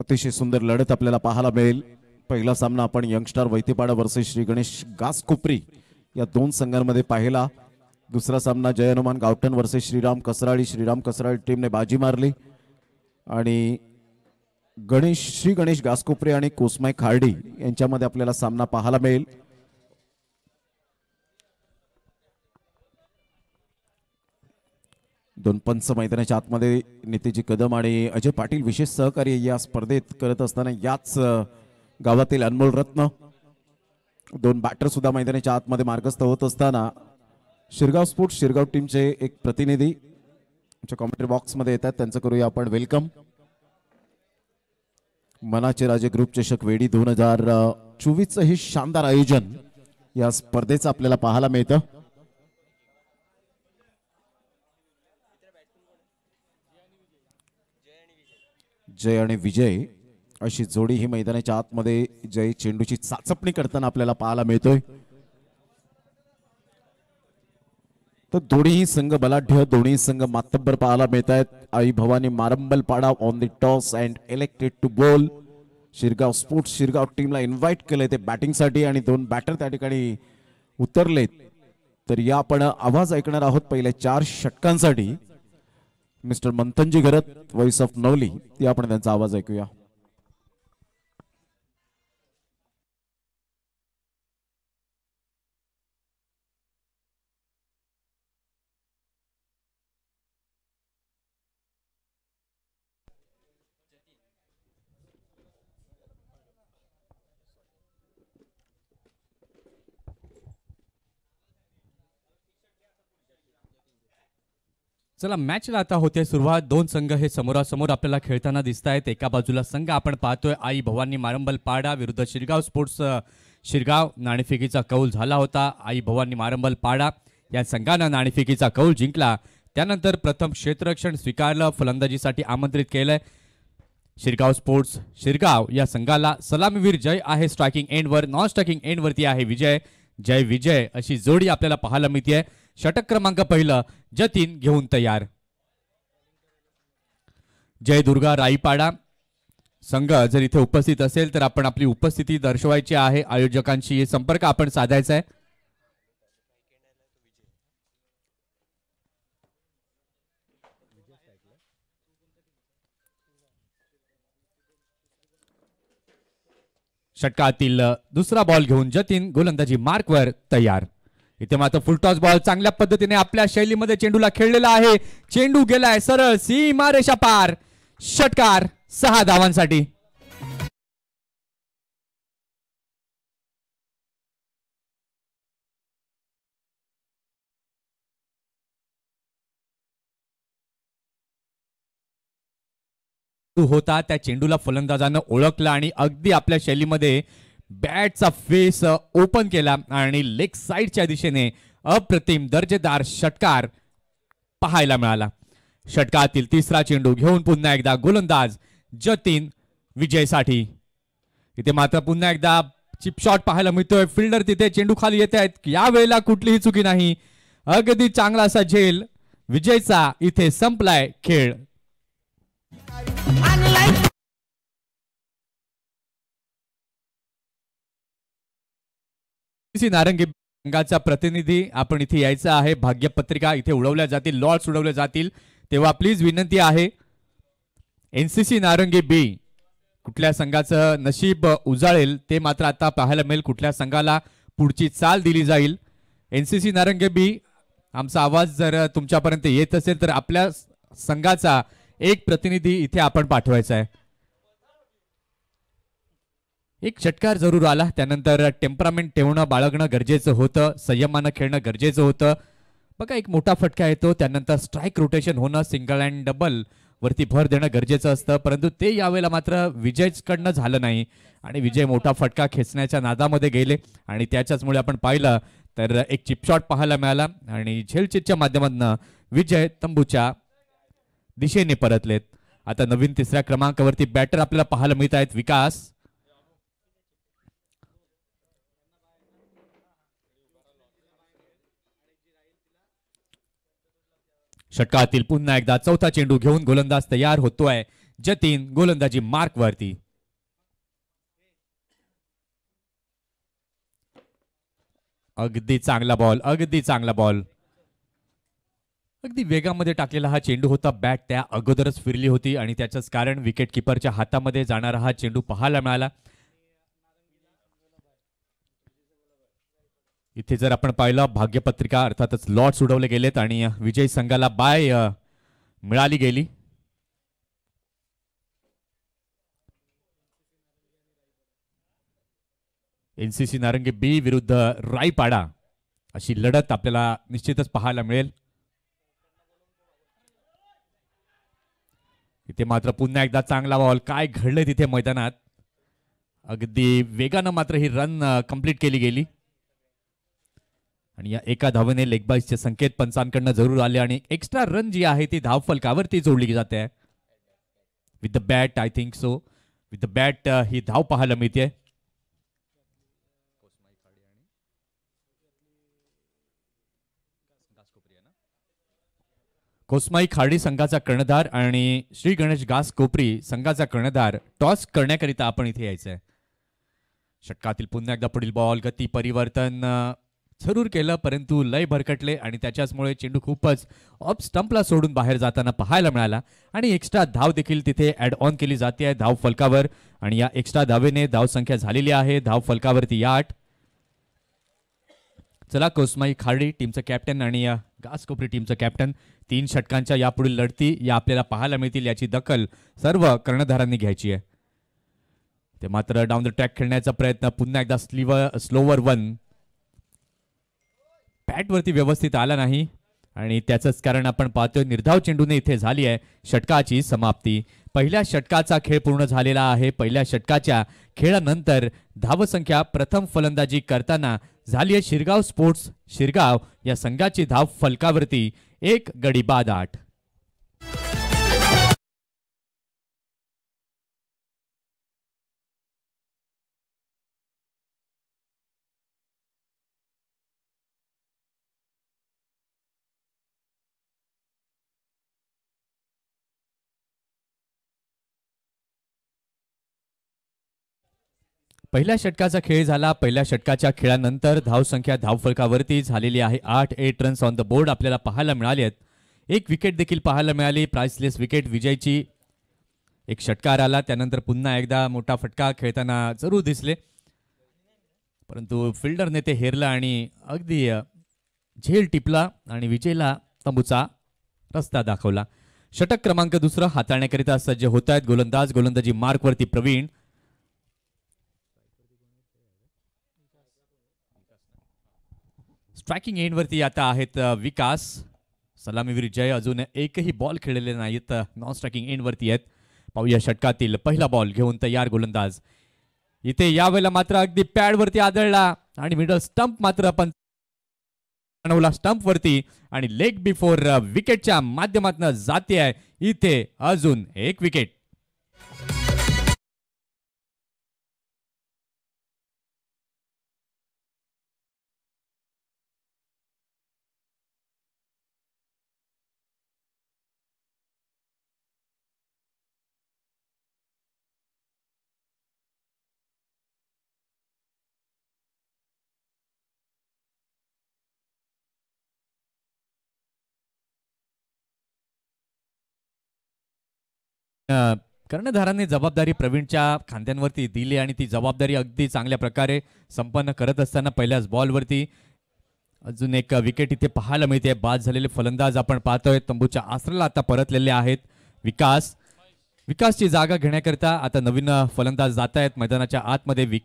अतिशय सुंदर लढत आपल्याला पाहायला मिळेल। पहिला सामना आपण यंगस्टार वैतीपाडा वर्सेस श्री गणेश गासकोपरी या दोन संघांमध्ये पाहिला। दुसरा सामना जय हनुमान गावठण वर्सेस श्रीराम कसराळी टीमने बाजी मारली आणि श्री गणेश गासकोपरे आणि कोसमाई खार्डी यांच्यामध्ये आपल्याला सामना पाहायला मिळेल। दोन पंच मैदानाच्या आतमध्ये नितेजी कदम आणि अजय पाटील विशेष सहकार्य या स्पर्धेत करत असताना याच गावातील अनमोल रत्न दोन बॅटर सुद्धा मैदानाच्या आतमध्ये मार्गस्थ होत असताना शिरगाव स्पोर्ट्स शिरगाव टीमचे एक प्रतिनिधी आमच्या कॉमेंट्री बॉक्स मध्ये येतात, त्यांचं करूया आपण वेलकम। मनाचे राजे ग्रुप चषक वेडी 2024 हे शानदार आयोजन या स्पर्धेचं आपल्याला पाहायला मिळतं। जय आणि विजय अशी जोडी ही मैदानाच्या आतमध्ये जय चेंडूची चाचपणी करताना आपल्याला पाहायला मिळतोय। तर दोन्ही संघ बलाढ्य, दोन्ही संघ मातब्बर पाहायला मिळत आहेत। Aai Bhavani Marambalpada on the toss and elected to bowl. Shirgaon sports Shirgaon टीमला इन्व्हाइट केले ते बॅटिंगसाठी आणि दोन बॅटर त्या ठिकाणी उतरलेत। तर या आपण आवाज ऐकणार आहोत पहिल्या 4 षटकांसाठी। Mister Manthanji Gharat voice of Navali ती आपण त्यांचा आवाज ऐकूया। चला मॅचला आता होते सुरुवात। दोन संघ हे समोरासमोर आपल्याला खेळताना दिसत आहेत। एका बाजूला संघ आपण पाहतोय आई भवानी मारंबलपाडा विरुद्ध शिरगाव स्पोर्ट्स शिरगाव। नाणेफेकीचा कौल झाला होता। आई भवानी मारंबलपाडा या संघानं नाणेफेकीचा कौल जिंकला, त्यानंतर प्रथम क्षेत्ररक्षण स्वीकारलं, फलंदाजीसाठी आमंत्रित केलंय। शिरगाव स्पोर्ट्स शिरगाव या संघाला सलामीवीर जय आहे स्ट्रायकिंग एंडवर, नॉन स्ट्रायकिंग एंडवरती आहे विजय। जय विजय अशी जोडी आपल्याला पाहायला मिळते। षटक क्रमांक पहिलं जतीन घेऊन तयार। जय दुर्गा राईपाडा संघ जर इथे उपस्थित असेल तर आपण आपली उपस्थिती दर्शवायची आहे। आयोजकांशी संपर्क आपण साधायचा आहे। षटकातील दुसरा बॉल घेऊन जतीन गोलंदाजी मार्कवर तयार। इथे मात्र फुलटॉस बॉल चांगल्या पद्धतीने आपल्या शैलीमध्ये चेंडूला खेळलेला आहे। चेंडू गेलाय सरळ सीमारेषा पार। षटकार 6 धावांसाठी। होता त्या चेंडूला फलंदाजानं ओळखला आणि अगदी आपल्या शैलीमध्ये बॅटचा फेस ओपन केला आणि लेग साइडच्या दिशेने अप्रतिम दर्जेदार षटकार पाहायला मिळाला। षटकातील तिसरा चेंडू घेऊन पुन्हा एकदा गोलंदाज जतीन विजयसाठी। इथे मात्र पुन्हा एकदा चिप शॉट पाहायला मिळतोय। फिल्डर तिथे चेंडू खाली येत आहेत, या वेळेला कुठलीही चुकी नाही। अगदी चांगला असा झेल विजयचा इथे संपलाय खेळ। नारंगी संघाचा प्रतिनिधी आपण इथे यायचा आहे। भाग्यपत्रिका इथे उडवल्या जातील, लॉर्ड्स उडवले जातील, तेव्हा प्लीज विनंती आहे। एनसीसी नारंगी बी कुठल्या संघाचं नशीब उजाळेल ते मात्र आता पाहायला मिळेल। कुठल्या संघाला पुढची चाल दिली जाईल। एनसीसी नारंगी बी आमचा आवाज जर तुमच्यापर्यंत येत असेल तर आपल्या संघाचा एक प्रतिनिधी इथे आपण पाठवायचा आहे। एक षटकार जरूर आला, त्यानंतर टेम्परामेंट ठेवणं बाळगणं गरजेचं होतं, संयमानं खेळणं गरजेचं होतं। बघा एक मोठा फटका येतो, त्यानंतर स्ट्राइक रोटेशन होणं, सिंगल अँड डबल वरती भर देणं गरजेचं असतं, परंतु ते यावेळेला मात्र विजयकडनं झालं नाही आणि विजय मोठा फटका खेचण्याच्या नादामध्ये गेले आणि त्याच्याचमुळे आपण पाहिलं तर एक चिप शॉट पाहायला मिळाला आणि झेलचिटच्या माध्यमातून विजय तंबूच्या दिशेने परतलेत। आता नवीन तिसऱ्या क्रमांकावरती बॅटर आपल्याला पाहायला मिळत आहेत विकास। षटकातील पुन्हा एकदा चौथा चेंडू घेऊन गोलंदाज तयार होतोय. जतीन गोलंदाजी मार्क वरती. अगदी चांगला बॉल, अगदी चांगला बॉल. अगदी वेगामध्ये टाकलेला हा चेंडू होता. बॅट त्या अगोदरच फिरली होती आणि त्याचंच कारण विकेट किपरच्या हातामध्ये जाणारा हा चेंडू पाहायला मिळाला. इथे जर आपण पाहिलं भाग्यपत्रिका अर्थातच लॉट्स उडवले गेलेत आणि विजयी संघाला बाय मिळाली गेली. एनसीसी नारंगी बी विरुद्ध राईपाडा अशी लढत आपल्याला निश्चितच पाहायला मिळेल. इथे मात्र पुन्हा एकदा चांगला बॉल. काय घडले तिथे मैदानात. अगदी वेगानं मात्र ही रन कंप्लीट केली गेली आणि या एका धावेने लेगबाईसचे संकेत पंचांकडनं जरूर आले आणि एक्स्ट्रा रन जी आहे ती धाव फलकावरती जोडली जाते. With the bat I think so. With the bat ही धाव पाहायला मिळते. कोसमाई खाडी संघाचा कर्णधार आणि श्री गणेश घास कोपरी संघाचा कर्णधार टॉस करण्याकरिता आपण इथे यायचंय. षटकातील पुन्हा एकदा पुढील बॉल. गती परिवर्तन जरूर केलं परंतु लय भरकटले आणि त्याच्याचमुळे चेंडू खूपच ऑफ स्टंपला सोडून बाहेर जाताना पाहायला मिळाला आणि एक्स्ट्रा धाव देखील तिथे ऍड ऑन केली जाते धाव फलकावर आणि या एक्स्ट्रा धावेने धाव संख्या झालेली आहे धाव फलकावरती 8. चला कोसमाई खाडी टीमचं कॅप्टन आणि घास कोपरी टीमचं कॅप्टन 3 षटकांच्या यापुढील लढती या आपल्याला पाहायला मिळतील याची दखल सर्व कर्णधारांनी घ्यायची आहे. ते मात्र डाऊन द ट्रॅक खेळण्याचा प्रयत्न. पुन्हा एकदा स्लोवर 1 बॅटवरती व्यवस्थित आला नाही आणि त्याचंच कारण आपण पाहतोय निर्धाव चेंडूने इथे झाली आहे शिर्गावची समाप्ती. पहिल्या षटकाचा खेळ पूर्ण झालेला आहे. पहिल्या षटकाच्या खेळानंतर धावसंख्या प्रथम फलंदाजी करताना झाली आहे शिरगाव स्पोर्ट्स शिरगाव या संघाची धाव फलकावरती 1 गडी बाद 8. पहिल्या षटकाचा खेळ झाला. पहिल्या षटकाच्या खेळानंतर धावसंख्या धावफलकावरती झालेली आहे 8. 8 रन्स ऑन द बोर्ड आपल्याला पाहायला मिळाले आहेत. एक विकेट देखील पाहायला मिळाली. प्राइसलेस विकेट विजयची. एक षटकार आला त्यानंतर पुन्हा एकदा मोठा फटका खेळताना जरूर दिसले परंतु फिल्डरने ते हेरलं आणि अगदी झेल टिपला आणि विजयला तंबूचा रस्ता दाखवला. षटक क्रमांक 2 हाताळण्याकरिता सज्ज होत आहेत गोलंदाज. गोलंदाजी मार्कवरती प्रवीण. स्ट्रायकिंग एंडवरती आता आहेत विकास. सलामीवीर जय अजून एकही बॉल खेळलेले नाहीत. नॉन स्ट्रायकिंग एंडवरती आहेत. पाहूया षटकातील पहिला बॉल घेऊन तयार गोलंदाज. इथे यावेळेला मात्र अगदी पॅडवरती आदळला आणि मिडल स्टंप मात्र आपण स्टंप वरती आणि लेग बिफोर विकेटच्या माध्यमातून जाते आहे. इथे अजून एक विकेट. कर्णधारांनी जबाबदारी प्रवीणच्या खांद्यांवरती दिली आणि ती जबाबदारी अगदी चांगल्या प्रकारे संपन्न करत असताना पहिल्याच बॉलवरती अजून एक विकेट इथे पाहायला मिळते. बाद झालेले फलंदाज आपण पाहतोय तंबूच्या आसराला आता परतलेले आहेत. विकासची जागा घेण्याकरिता आता नवीन फलंदाज जात आहेत मैदानाच्या आतमध्ये.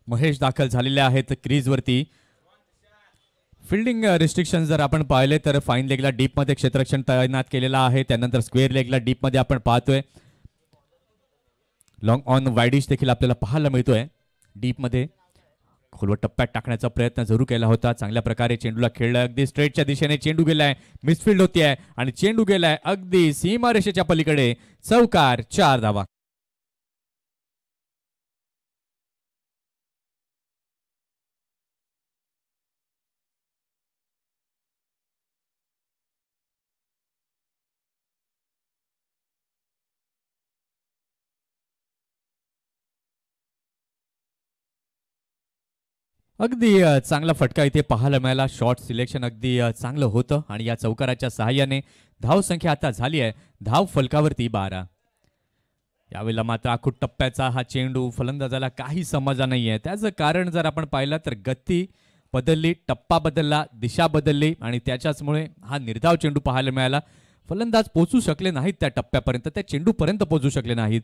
महेश दाखल झालेले आहेत क्रीजवरती. फिल्डिंग रिस्ट्रिक्शन जर आपण पाहिले तर फाईन लेगला डीप मध्ये क्षेत्ररक्षण तैनात केलेला आहे. त्यानंतर स्क्वेअर लेगला डीप मध्ये आपण पाहतोय लॉंग ऑन वाईडिश देखील आपल्याला पाहायला मिळतोय. डीप मध्ये खोलवर टप्प्यात टाकण्याचा प्रयत्न जरूर केला होता. चांगल्या प्रकारे चेंडूला खेळला. अगदी स्ट्रेटच्या दिशेने चेंडू गेलाय. मिसफिल्ड होती आहे आणि चेंडू गेलाय अगदी सीमारेषेच्या पलीकडे. चौकार 4 धावा. अगदी चांगला फटका इथे पाहायला मिळाला. शॉट सिलेक्शन अगदी चांगलं होतं आणि या चौकाराच्या सहाय्याने धाव संख्या आता झाली आहे धाव फलकावरती 12. यावेळेला मात्र आखूट टप्प्याचा हा चेंडू फलंदाजाला काही समजला नाहीये. त्याचं कारण जर आपण पाहिलं तर गती बदलली, टप्पा बदलला, दिशा बदलली आणि त्याच्याचमुळे हा निर्धाव चेंडू पाहायला मिळाला. फलंदाज पोहोचू शकले नाहीत त्या टप्प्यापर्यंत, त्या चेंडूपर्यंत पोहोचू शकले नाहीत.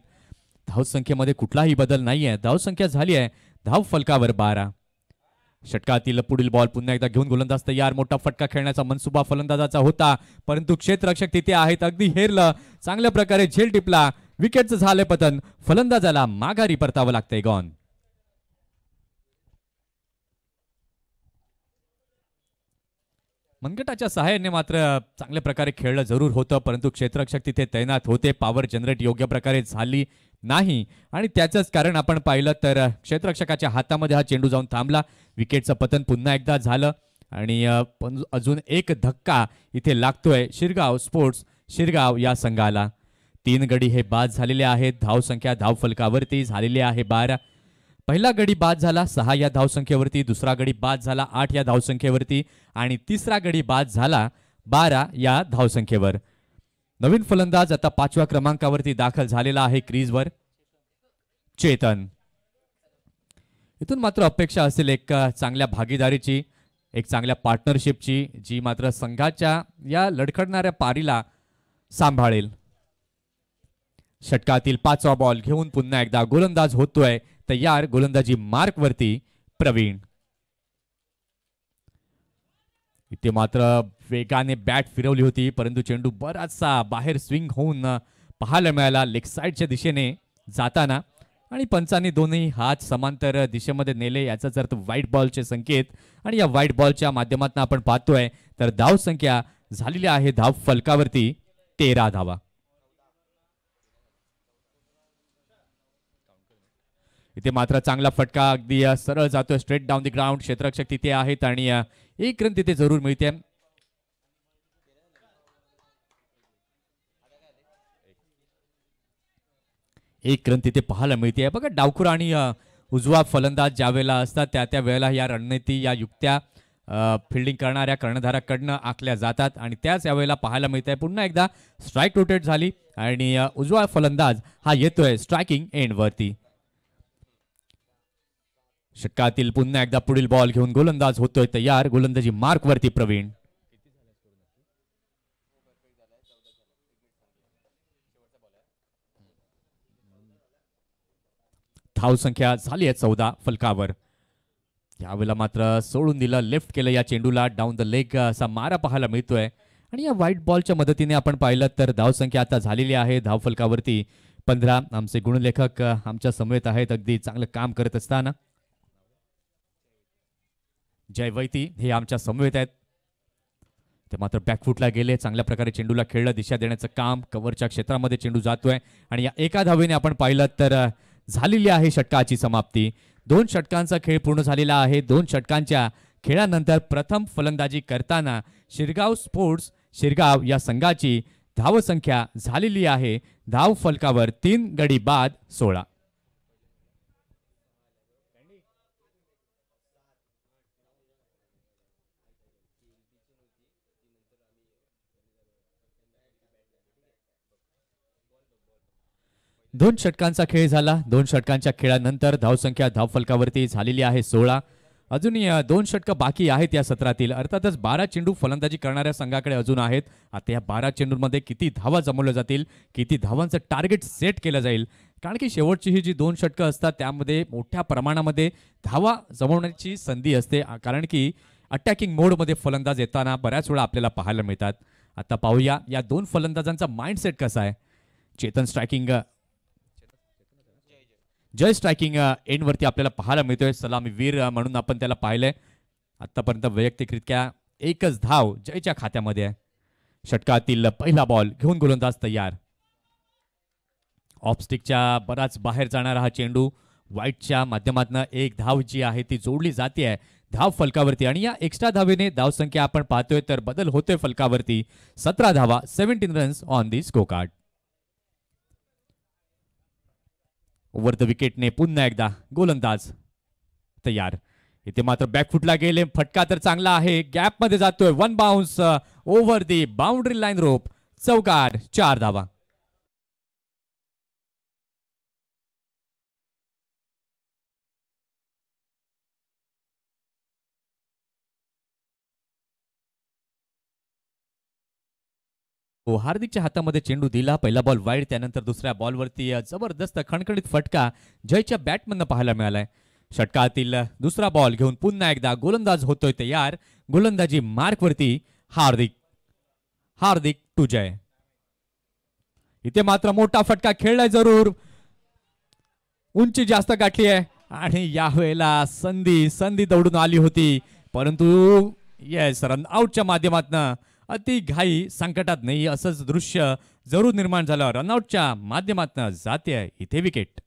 धावसंख्येमध्ये कुठलाही बदल नाहीये. धावसंख्या झाली आहे धाव फलकावर 12. षटकातील पुढील बॉल पुन्हा एकदा घेऊन गोलंदाज तयार. मोठा फटका खेळण्याचा मनसुबा फलंदाजाचा होता, परंतु क्षेत्ररक्षक तिथे आहेत. अगदी हेरलं, चांगल्या प्रकारे झेल टिपला, विकेटचं झाले पतन. फलंदाजाला माघारी परतावं लागतंय. गॉन. मनगटाच्या सहाय्याने मात्र चांगल्या प्रकारे खेळलं जरूर होतं, परंतु क्षेत्ररक्षक तिथे तैनात होते. पॉवर जनरेट योग्य प्रकारे झाली नाही आणि त्याचंच कारण आपण पाहिलं तर क्षेत्ररक्षकाच्या हातामध्ये हा चेंडू जाऊन थांबला. विकेटचं पतन पुन्हा एकदा झालं आणि अजून एक धक्का इथे लागतोय शिरगाव स्पोर्ट्स शिरगाव या संघाला. 3 गडी हे बाद झालेले आहेत. धावसंख्या धाव फलकावरती झालेली आहे 12. पहिला गडी बाद झाला 6 या धावसंख्येवरती, दुसरा गडी बाद झाला 8 या धावसंख्येवरती आणि तिसरा गडी बाद झाला 12 या धावसंख्येवर. नवीन फलंदाज आता 5व्या क्रमांकावरती दाखल झालेला आहे क्रीजवर, चेतन. इथून मात्र अपेक्षा असेल एक चांगल्या भागीदारीची, एक चांगल्या पार्टनरशिपची, जी मात्र संघाच्या या लडखडणाऱ्या पारीला सांभाळेल. षटकातील 5वा बॉल घेऊन पुन्हा एकदा गोलंदाज होतोय तयार. गोलंदाजी मार्क वरती प्रवीण. इथे मात्र वेगाने बॅट फिरवली होती, परंतु चेंडू बराचसा बाहेर स्विंग होऊन पाहायला मिळाला लेग साईडच्या दिशेने जाताना आणि पंचांनी दोन्ही हात समांतर दिशेमध्ये नेले. याचाच अर्थ व्हाईट बॉलचे संकेत आणि या व्हाईट बॉलच्या माध्यमातून आपण पाहतोय तर धाव संख्या झालेली आहे धाव फलकावरती 13 धावा. इथे मात्र चांगला फटका अगदी सरळ जातोय स्ट्रेट डाऊन द ग्राउंड. क्षेत्ररक्षक तिथे आहेत आणि एक रन तिथे जरूर मिळते. एक रन तिथे पाहायला मिळते. बघा डावखुरा आणि उजवा फलंदाज ज्या वेळेला असतात त्या वेळेला या रणनीती या युक्त्या फिल्डिंग करणाऱ्या कर्णधाराकडनं आखल्या जातात आणि त्याच यावेळेला पाहायला मिळत आहे. पुन्हा एकदा स्ट्राईक रोटेट झाली आणि उजवा फलंदाज हा येतोय स्ट्रायकिंग एंड वरती. षटकातील पुन्हा एकदा पुढील बॉल घेऊन गोलंदाज होतोय तयार. गोलंदाजी मार्क वरती प्रवीण. धाव संख्या झाली आहे 14 फलकावर. यावेळेला मात्र सोडून दिलं, लेफ्ट केलं या चेंडूला, डाऊन द लेग असा मारा पाहायला मिळतोय आणि या व्हाईट बॉलच्या मदतीने आपण पाहिलं तर धाव संख्या आता झालेली आहे धाव फलकावरती 15. आमचे गुणलेखक आमच्या समवेत आहेत अगदी चांगलं काम करत असताना. जय वैती हे आमच्या समवेत आहेत. ते मात्र बॅकफुटला गेले, चांगल्या प्रकारे चेंडूला खेळलं, दिशा देण्याचं काम. कव्हरच्या क्षेत्रामध्ये चेंडू जातोय आणि या एका धावेने आपण पाहिलं तर झालेली आहे षटकाची समाप्ती. 2 षटकांचा खेळ पूर्ण झालेला आहे. 2 षटकांच्या खेळानंतर प्रथम फलंदाजी करताना शिरगाव स्पोर्ट्स शिरगाव या संघाची धावसंख्या झालेली आहे धाव फलकावर 3 गडी बाद 16. दोन षटकांचा खेळ झाला. 2 षटकांच्या खेळानंतर धावसंख्या धाव फलकावरती झालेली आहे 16. अजूनही 2 षटकं बाकी आहेत या सत्रातील. अर्थातच 12 चेंडू फलंदाजी करणाऱ्या संघाकडे अजून आहेत. आता या 12 चेंडूंमध्ये किती धावा जमवल्या जातील, किती धावांचं टार्गेट सेट केलं जाईल, कारण की शेवटची ही जी 2 षटकं असतात त्यामध्ये मोठ्या प्रमाणामध्ये धावा जमवण्याची संधी असते, कारण की अटॅकिंग मोडमध्ये फलंदाज येताना बऱ्याच वेळा आपल्याला पाहायला मिळतात. आता पाहूया या 2 फलंदाजांचा माइंडसेट कसा आहे. चेतन स्ट्रायकिंग जय स्ट्रायकिंग एंडवरती आपल्याला पाहायला मिळतोय. सलामी वीर म्हणून आपण त्याला पाहिलंय. आतापर्यंत वैयक्तिकरित्या एकच धाव जयच्या खात्यामध्ये आहे. षटकातील पहिला बॉल घेऊन गोलंदाज तयार. ऑफस्टिकच्या बराच बाहेर जाणारा हा चेंडू व्हाईटच्या माध्यमातून एक धाव जी आहे ती जोडली जाते आहे धाव फलकावरती आणि या एक्स्ट्रा धावेने धावसंख्या आपण पाहतोय तर बदल होतोय फलकावरती. 17 धावा 17 runs on the score card. Over the विकेटने पुन्हा एकदा गोलंदाज तयार. इथे मात्र बॅकफुटला गेले, फटका तर चांगला आहे, गॅप मध्ये जातोय, one bounce over the boundary line rope, चौकार, 4 धावा. हार्दिकच्या हातामध्ये चेंडू दिला, पहिला बॉल वाईड, त्यानंतर दुसऱ्या बॉलवरती जबरदस्त खणखणीत फटका जयच्या बॅटमधनं पाहायला मिळालाय. षटकातील दुसरा बॉल घेऊन पुन्हा एकदा गोलंदाज होतोय तयार, गोलंदाजी मार्कवरती हार्दिक, हार्दिक टू जय. इथे मात्र मोठा फटका खेळलाय जरूर, उंची जास्त गाठली आहे आणि यावेळेला संधी दौडून आली होती, परंतु येस रन आउटच्या माध्यमातून अति घाई संकटात नाही असंच दृश्य जरूर निर्माण झालं. रनआउटच्या माध्यमातून जाते इथे विकेट.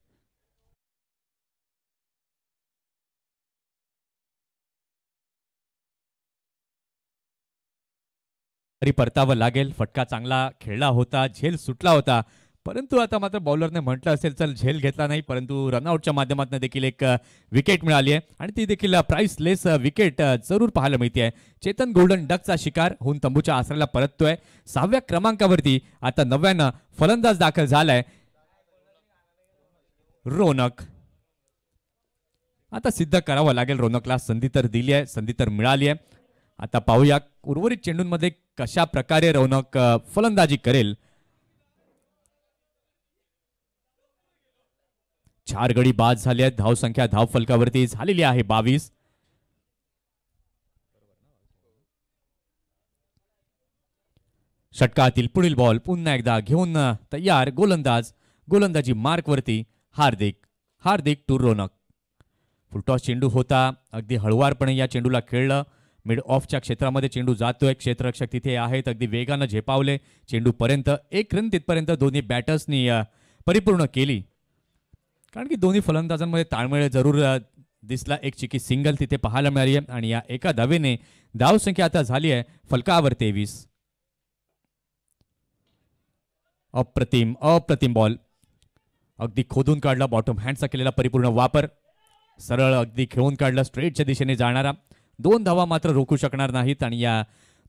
तरी परतावं लागेल, फटका चांगला खेळला होता, झेल सुटला होता, परंतु आता मात्र बॉलरने म्हटलं असेल चल झेल घेतला नाही, परंतु रनआउटच्या माध्यमातून देखील एक विकेट मिळाली आहे आणि ती देखील प्राइसलेस विकेट जरूर पाहायला मिळते. चेतन गोल्डन डकचा शिकार होऊन तंबूच्या आसऱ्याला परततोय. 6व्या क्रमांकावरती आता 9व्यानं फलंदाज दाखल झालाय रोनक. आता सिद्ध करावं लागेल रोनकला, संधी तर दिली आहे, संधी तर मिळाली आहे. आता पाहूया उर्वरित चेंडूंमध्ये कशा प्रकारे रोनक फलंदाजी करेल. 4 गडी बाद झाले आहेत, धावसंख्या धावफलकावरती झालेली आहे 22. षटकातील पुढील बॉल पुन्हा एकदा घेऊन तयार गोलंदाज, गोलंदाजी मार्कवरती हार्दिक, हार्दिक टू रोनक. फुलटॉस चेंडू होता, अगदी हळुवारपणे या चेंडूला खेळलं, मिड ऑफच्या क्षेत्रामध्ये चेंडू जातोय, क्षेत्ररक्षक तिथे आहेत, अगदी वेगानं झेपावले चेंडू पर्यंत. 1 रन तिथपर्यंत दोन्ही बॅटर्सनी परिपूर्ण केली, कारण की दोन्ही फलंदाजांमध्ये ताळमेळ जरूर दिसला. एक चिकी सिंगल तिथे पाहायला मिळाली आहे आणि या एका धावेने धावसंख्या आता झाली आहे फलकावर 23. अप्रतिम अप्रतिम बॉल, अगदी खोदून काढला, बॉटम हँडचा केलेला परिपूर्ण वापर, सरळ अगदी खेळून काढला, स्ट्रेटच्या दिशेने जाणारा. 2 धावा मात्र रोखू शकणार नाहीत आणि या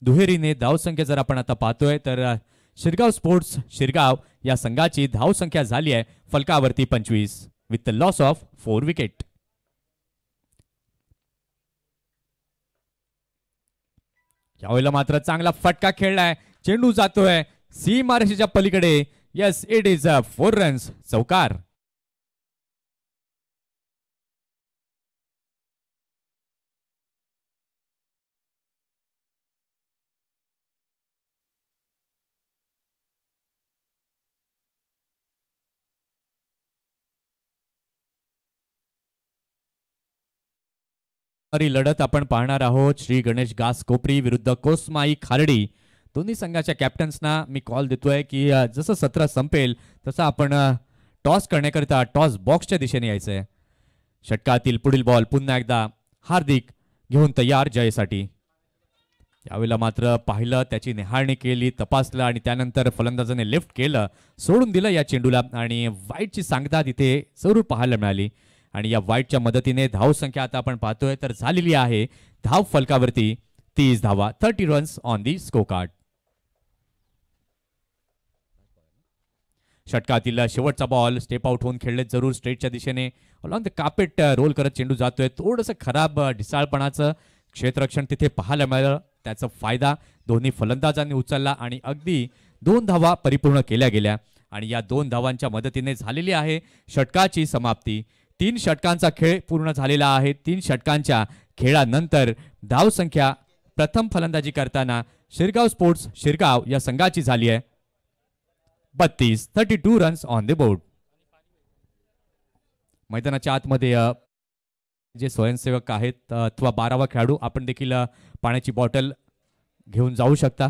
दुहेरीने धावसंख्या जर आपण आता पाहतोय तर शिरगाव स्पोर्ट्स शिरगाव या संघाची धावसंख्या झाली आहे फलकावरती 25 with the loss of 4 wicket. यावेळेला मात्र चांगला फटका खेळलाय, चेंडू जातोय सीमारेषेच्या पलीकडे. येस, इट इज 4 रन्स, चौकार. लढत आपण पाहणार आहोत श्री गणेश गास कोपरी विरुद्ध कोसमाई खारडी. दोन्ही संघाच्या कॅप्टन्सना मी कॉल देतोय की जसं सत्र संपेल तसं आपण टॉस करण्याकरिता टॉस बॉक्सच्या दिशेने यायचंय. षटकातील पुढील बॉल पुन्हा एकदा हार्दिक घेऊन तयार जयसाठी. यावेळेला मात्र पाहिलं, त्याची निहाळणी केली, तपासलं आणि त्यानंतर फलंदाजाने लेफ्ट केलं, सोडून दिलं या चेंडूला आणि वाईटची सांगता तिथे जरूर पाहायला मिळाली. आणि या वाईटच्या मदतीने धावसंख्या आता आपण पाहतोय तर झालेली आहे धाव फलकावरती 30 धावा, 30 runs on the score card. षटकातील शेवटचा बॉल स्टेप आउट होऊन खेळले जरूर स्ट्रेटच्या दिशेने, अलॉंग द कार्पेट रोल करत चेंडू जातोय. थोडंसं खराब ढिसाळपणाचं क्षेत्ररक्षण तिथे पाहायला मिळालं, त्याचा फायदा दोन्ही फलंदाजांनी उचलला आणि अगदी 2 धावा परिपूर्ण केल्या गेल्या आणि या 2 धावांच्या मदतीने झालेली आहे षटकाची समाप्ती. 3 षटकांचा खेळ पूर्ण झालेला आहे. 3 षटकांच्या खेळानंतर धावसंख्या प्रथम फलंदाजी करताना शिरगाव स्पोर्ट्स शिरगाव या संघाची झाली आहे 32, 32 रन्स ऑन द बोर्ड. मैदानाच्या आतमध्ये जे स्वयंसेवक आहेत अथवा 12वा खेळाडू, आपण देखील पाण्याची बॉटल घेऊन जाऊ शकता.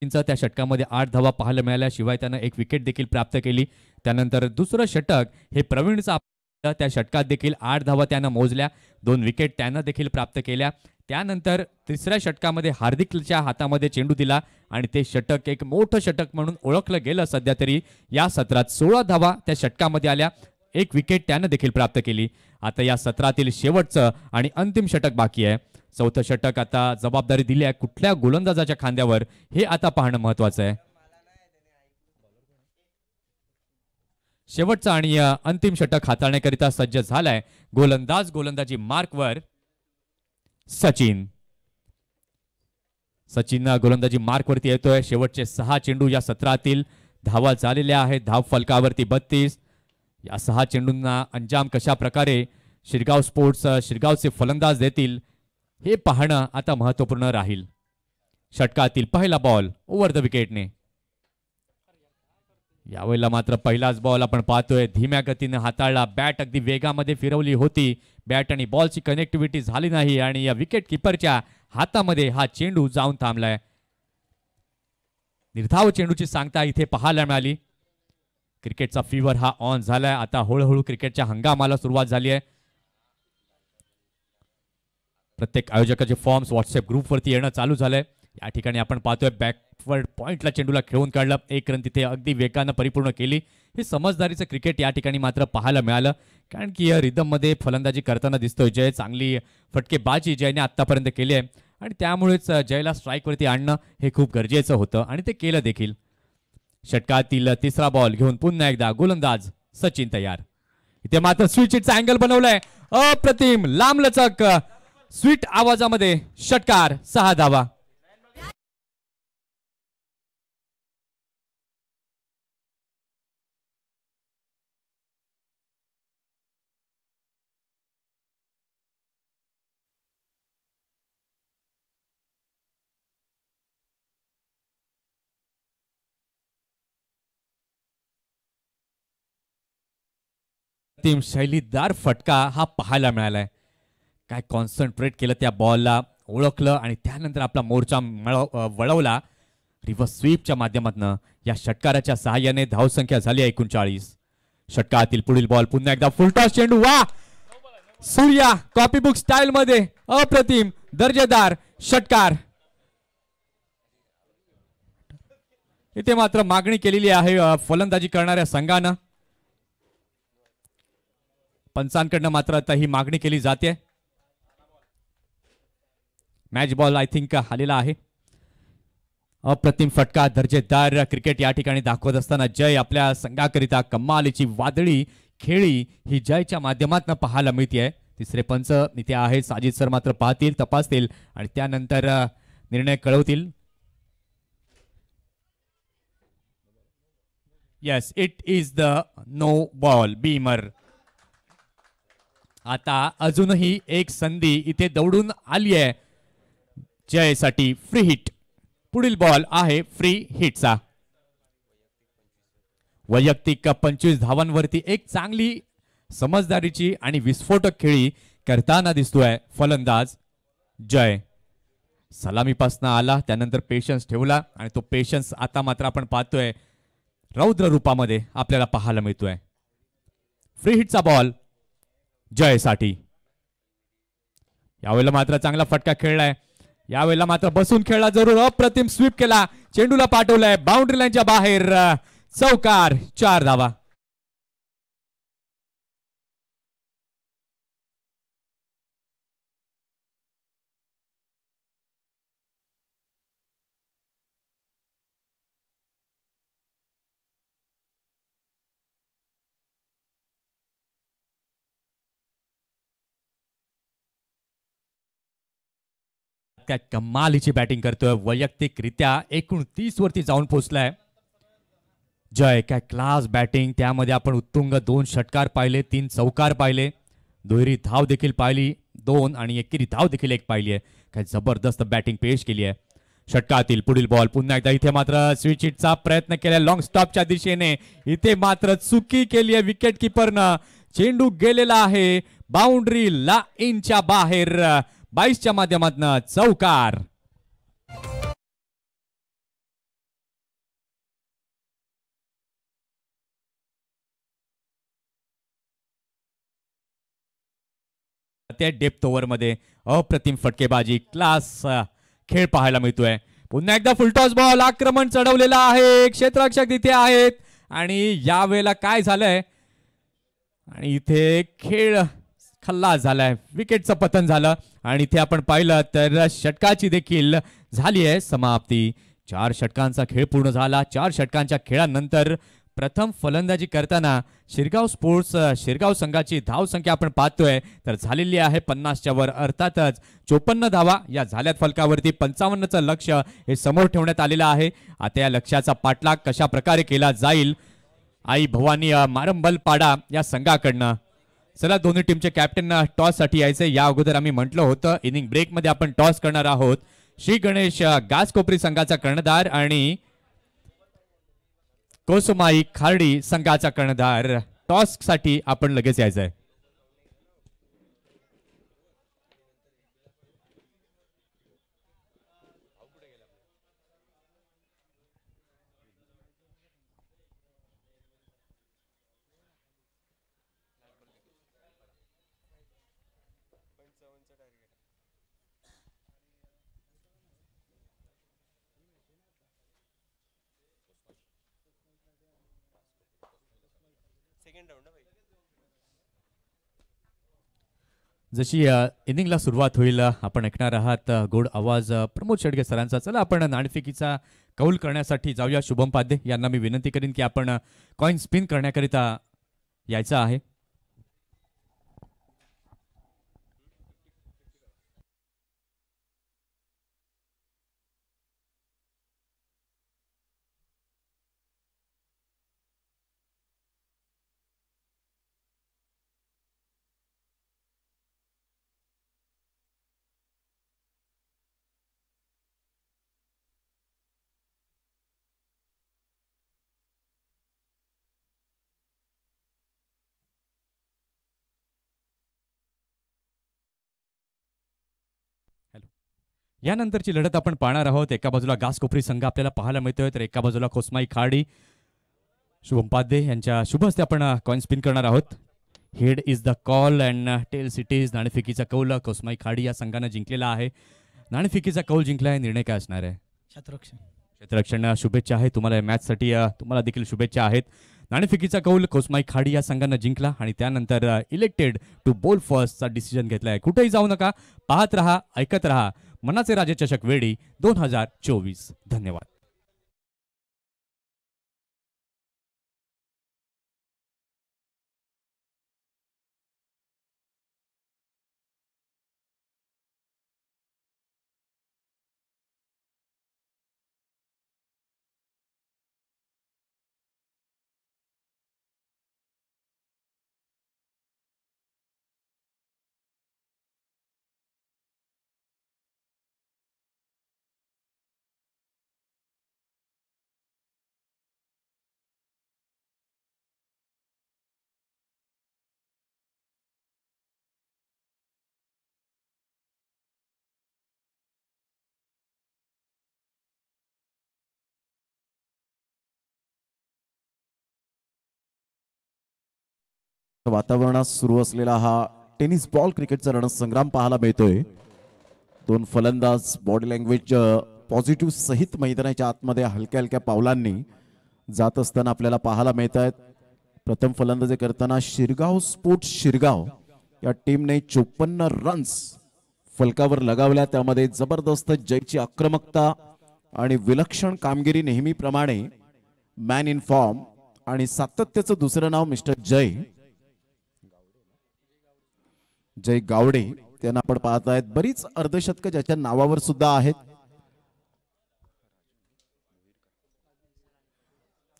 त्या षटकामध्ये 8 धावा पाहायला मिळाल्या, शिवाय त्यानं 1 विकेट देखील प्राप्त केली. त्यानंतर दुसरं षटक हे प्रवीणचं, त्या षटकात देखील 8 धावा त्यानं मोजल्या, 2 विकेट त्यानं देखील प्राप्त केल्या. त्यानंतर तिसऱ्या षटकामध्ये हार्दिकच्या हातामध्ये चेंडू दिला आणि ते षटक एक मोठं षटक म्हणून ओळखलं गेलं. सध्या तरी या सत्रात 16 धावा त्या षटकामध्ये आल्या. एक विकेट त्यानं देखील प्राप्त केली. आता या सत्रातील शेवटचं आणि अंतिम षटक बाकी आहे. चौथं षटक आता जबाबदारी दिली आहे कुठल्या गोलंदाजाच्या खांद्यावर हे आता पाहणं महत्वाचं आहे. शेवटचा आणि अंतिम षटक हाताळण्याकरिता सज्ज झालाय गोलंदाजी मार्कवर सचिन. सचिन गोलंदाजी मार्कवरती येतोय. शेवटचे 6 चेंडू या सत्रातील धावा झालेल्या आहेत. धाव फलकावरती 32. या 6 चेंडूंना अंजाम कशा प्रकारे शिरगाव स्पोर्ट्स शिरगावचे फलंदाज देतील हे पाहणं आता महत्वपूर्ण राहील. षटकातील पहिला बॉल ओव्हर द विकेटने. यावेळेला मात्र पहिलाच बॉल आपण पाहतोय धीम्या गतीने हाताळला. बॅट अगदी वेगामध्ये फिरवली होती. बॅट आणि बॉलची कनेक्टिव्हिटी झाली नाही आणि या विकेट किपरच्या हातामध्ये हा चेंडू जाऊन थांबलाय. निर्धाव चेंडूची सांगता इथे पाहायला मिळाली. क्रिकेटचा फीवर हा ऑन झालाय. आता हळूहळू क्रिकेटच्या हंगामाला सुरुवात झाली आहे. प्रत्येक आयोजकाचे फॉर्म्स व्हॉट्सअप ग्रुपवरती येणं चालू झालंय. या ठिकाणी आपण पाहतोय बॅकवर्ड पॉइंटला चेंडूला खेळून काढलं. 1 रन तिथे अगदी वेगानं परिपूर्ण केली. हे समजदारीचं क्रिकेट या ठिकाणी मात्र पाहायला मिळालं. कारण की या रिदम मध्ये फलंदाजी करताना दिसतोय जय. चांगली फटकेबाजी जयने आतापर्यंत केली आहे आणि त्यामुळेच जयला स्ट्राईकवरती आणणं हे खूप गरजेचं होतं आणि ते केलं देखील. षटकातील तिसरा बॉल घेऊन पुन्हा एकदा गोलंदाज सचिन तयार. इथे मात्र स्विच हिटचा अँगल बनवलाय. अप्रतिम लांबलचक स्वीट आवाजामध्ये षटकार. 6 धावा. टीम शैलीदार फटका हा पाहायला मिळालाय. काय कॉन्सन्ट्रेट केलं त्या बॉलला, ओळखलं आणि त्यानंतर आपला मोर्चा वळवला. रिव्हर्स स्वीपच्या माध्यमातून या षटकाराच्या सहाय्याने धावसंख्या झाली 39. षटकातील पुढील बॉल पुन्हा एकदा फुलटॉस चेंडू. वा सूर्या कॉपीबुक स्टाईल मध्ये अप्रतिम दर्जेदार षटकार. इथे मात्र मागणी केलेली आहे फलंदाजी करणाऱ्या संघानं. पंचांकडनं मात्र आता ही मागणी केली जाते. मॅच बॉल आय थिंक आलेला आहे. अप्रतिम फटका दर्जेदार क्रिकेट या ठिकाणी दाखवत असताना जय आपल्या संघाकरिता कमालीची वादळी खेळी ही जयच्या माध्यमातून पाहायला मिळते. तिसरे पंच इथे आहेत. साजिद सर मात्र पाहतील, तपासतील आणि त्यानंतर निर्णय कळवतील. Yes, it is the no ball beamer. आता अजूनही एक संधी इथे दौडून आली आहे जयसाठी. Free hit. पुढील बॉल आहे फ्री हिटचा. वैयक्तिक 25 धावांवरती एक चांगली समजदारीची आणि विस्फोटक खेळी करताना दिसतोय फलंदाज जय. सलामीपासून आला, त्यानंतर पेशन्स ठेवला आणि तो पेशन्स आता मात्र आपण पाहतोय रौद्र रूपामध्ये आपल्याला पाहायला मिळतोय. फ्री हिटचा बॉल जयसाठी. यावेळेला मात्र चांगला फटका खेळलाय. यावेळेला मात्र बसून खेळला जरूर. अप्रतिम स्वीप केला, चेंडूला पाठवलाय बाउंड्री लाईनच्या बाहेर. चौकार. 4 धावा. काय कमालीची बॅटिंग करतोय. वैयक्तिकरित्या 29 वरती जाऊन पोहोचलाय जय. काय क्लास बॅटिंग. त्यामध्ये आपण उत्तुंग 2 षटकार पाहिले, 3 चौकार पाहिले, दुहेरी धाव देखील पाहिली 2 आणि एकेरी धाव देखील 1 पाहिली आहे. काय जबरदस्त बॅटिंग पेश केली आहे. षटकातील पुढील बॉल पुन्हा एकदा. इथे मात्र स्विच हिटचा प्रयत्न केला लॉंग स्टॉपच्या दिशेने. इथे मात्र चुकी केली आहे विकेट किपरनं. चेंडू गेलेला आहे बाउंड्री लाईनच्या बाहेर. 22च्या माध्यमातून चौकार. त्या डेप्थ ओव्हर मध्ये अप्रतिम फटकेबाजी, क्लास खेळ पाहायला मिळतोय. पुन्हा एकदा फुलटॉस बॉल. आक्रमण चढवलेला आहे. क्षेत्ररक्षक तिथे आहेत आणि यावेळेला काय झालंय आणि इथे खेळ खल्लास झालाय, विकेटचं पतन झालं आणि इथे आपण पाहिलं तर षटकाची देखील झाली आहे समाप्ती. 4 षटकांचा खेळ पूर्ण झाला. 4 षटकांच्या खेळानंतर प्रथम फलंदाजी करताना शिरगाव स्पोर्ट्स शिरगाव संघाची धावसंख्या आपण पाहतोय तर झालेली आहे 50च्या वर, अर्थातच 54 धावा या झाल्यात फलकावरती. 55चं लक्ष हे समोर ठेवण्यात आलेलं आहे. आता या लक्ष्याचा पाठलाग कशा प्रकारे केला जाईल आई भवानी मारंबल पाडा या संघाकडनं. चला दोन्ही टीमचे कॅप्टन टॉस साठी यायचे. या अगोदर आम्ही म्हटलं होतं इनिंग ब्रेक मध्ये आपण टॉस करणार आहोत. श्री गणेश गाजकोपरी संघाचा कर्णधार आणि कोसमाई खार्डी संघाचा कर्णधार. टॉस साठी आपण लगेच यायचंय. जशी इनिंगला सुरुवात होईल आपण ऐकणार आहात गोड आवाज प्रमोद शेडगे सरांचा. चला आपण नाणेफेकीचा कौल करण्यासाठी जाऊया. शुभम पाध्ये यांना मी विनंती करीन की आपण कॉइन स्पिन करण्याकरिता यायचं आहे. यानंतरची लढत आपण पाहणार आहोत. एका बाजूला गाजकोपरी संघ आपल्याला पाहायला मिळतोय तर एका बाजूला कोसमाई खाडी. शुभम पाध्ये यांच्या शुभ हस्ते आपण कॉइन स्पिन करणार आहोत. Head is the call and tails it is. नाणेफेकीचा कौल कोसमाई खाडी या संघानं जिंकलेला आहे. नाणेफेकीचा कौल जिंकलाय, निर्णय काय असणार आहे? क्षेत्ररक्षण. शुभेच्छा आहे तुम्हाला या मॅच साठी, तुम्हाला देखील शुभेच्छा आहेत. नाणेफेकीचा कौल कोसमाई खाडी या संघानं जिंकला आणि त्यानंतर इलेक्टेड टू बोल फर्स्टचा डिसिजन घेतलाय. कुठेही जाऊ नका, पाहत रहा, ऐकत रहा मनाचे राजे चषक वेडी 2024. धन्यवाद. वातावरणात सुरू असलेला हा टेनिस बॉल क्रिकेटचा रणसंग्राम पाहायला मिळतोय. 2 फलंदाज बॉडी लँग्वेज पॉझिटिव्ह सहित मैदानाच्या आतमध्ये हलक्या हलक्या पावलांनी जात असताना आपल्याला पाहायला मिळत आहेत. प्रथम फलंदाजी करताना शिरगाव स्पोर्ट्स शिरगाव या टीमने 54 रन्स फलकावर लगावल्या. त्यामध्ये जबरदस्त जयची आक्रमकता आणि विलक्षण कामगिरी नेहमीप्रमाणे मॅन इन फॉर्म आणि सातत्याचं दुसरं नाव मिस्टर जय गावडे त्यांना आपण पाहत आहेत. बरीच अर्धशतक ज्याच्या नावावर सुद्धा आहेत.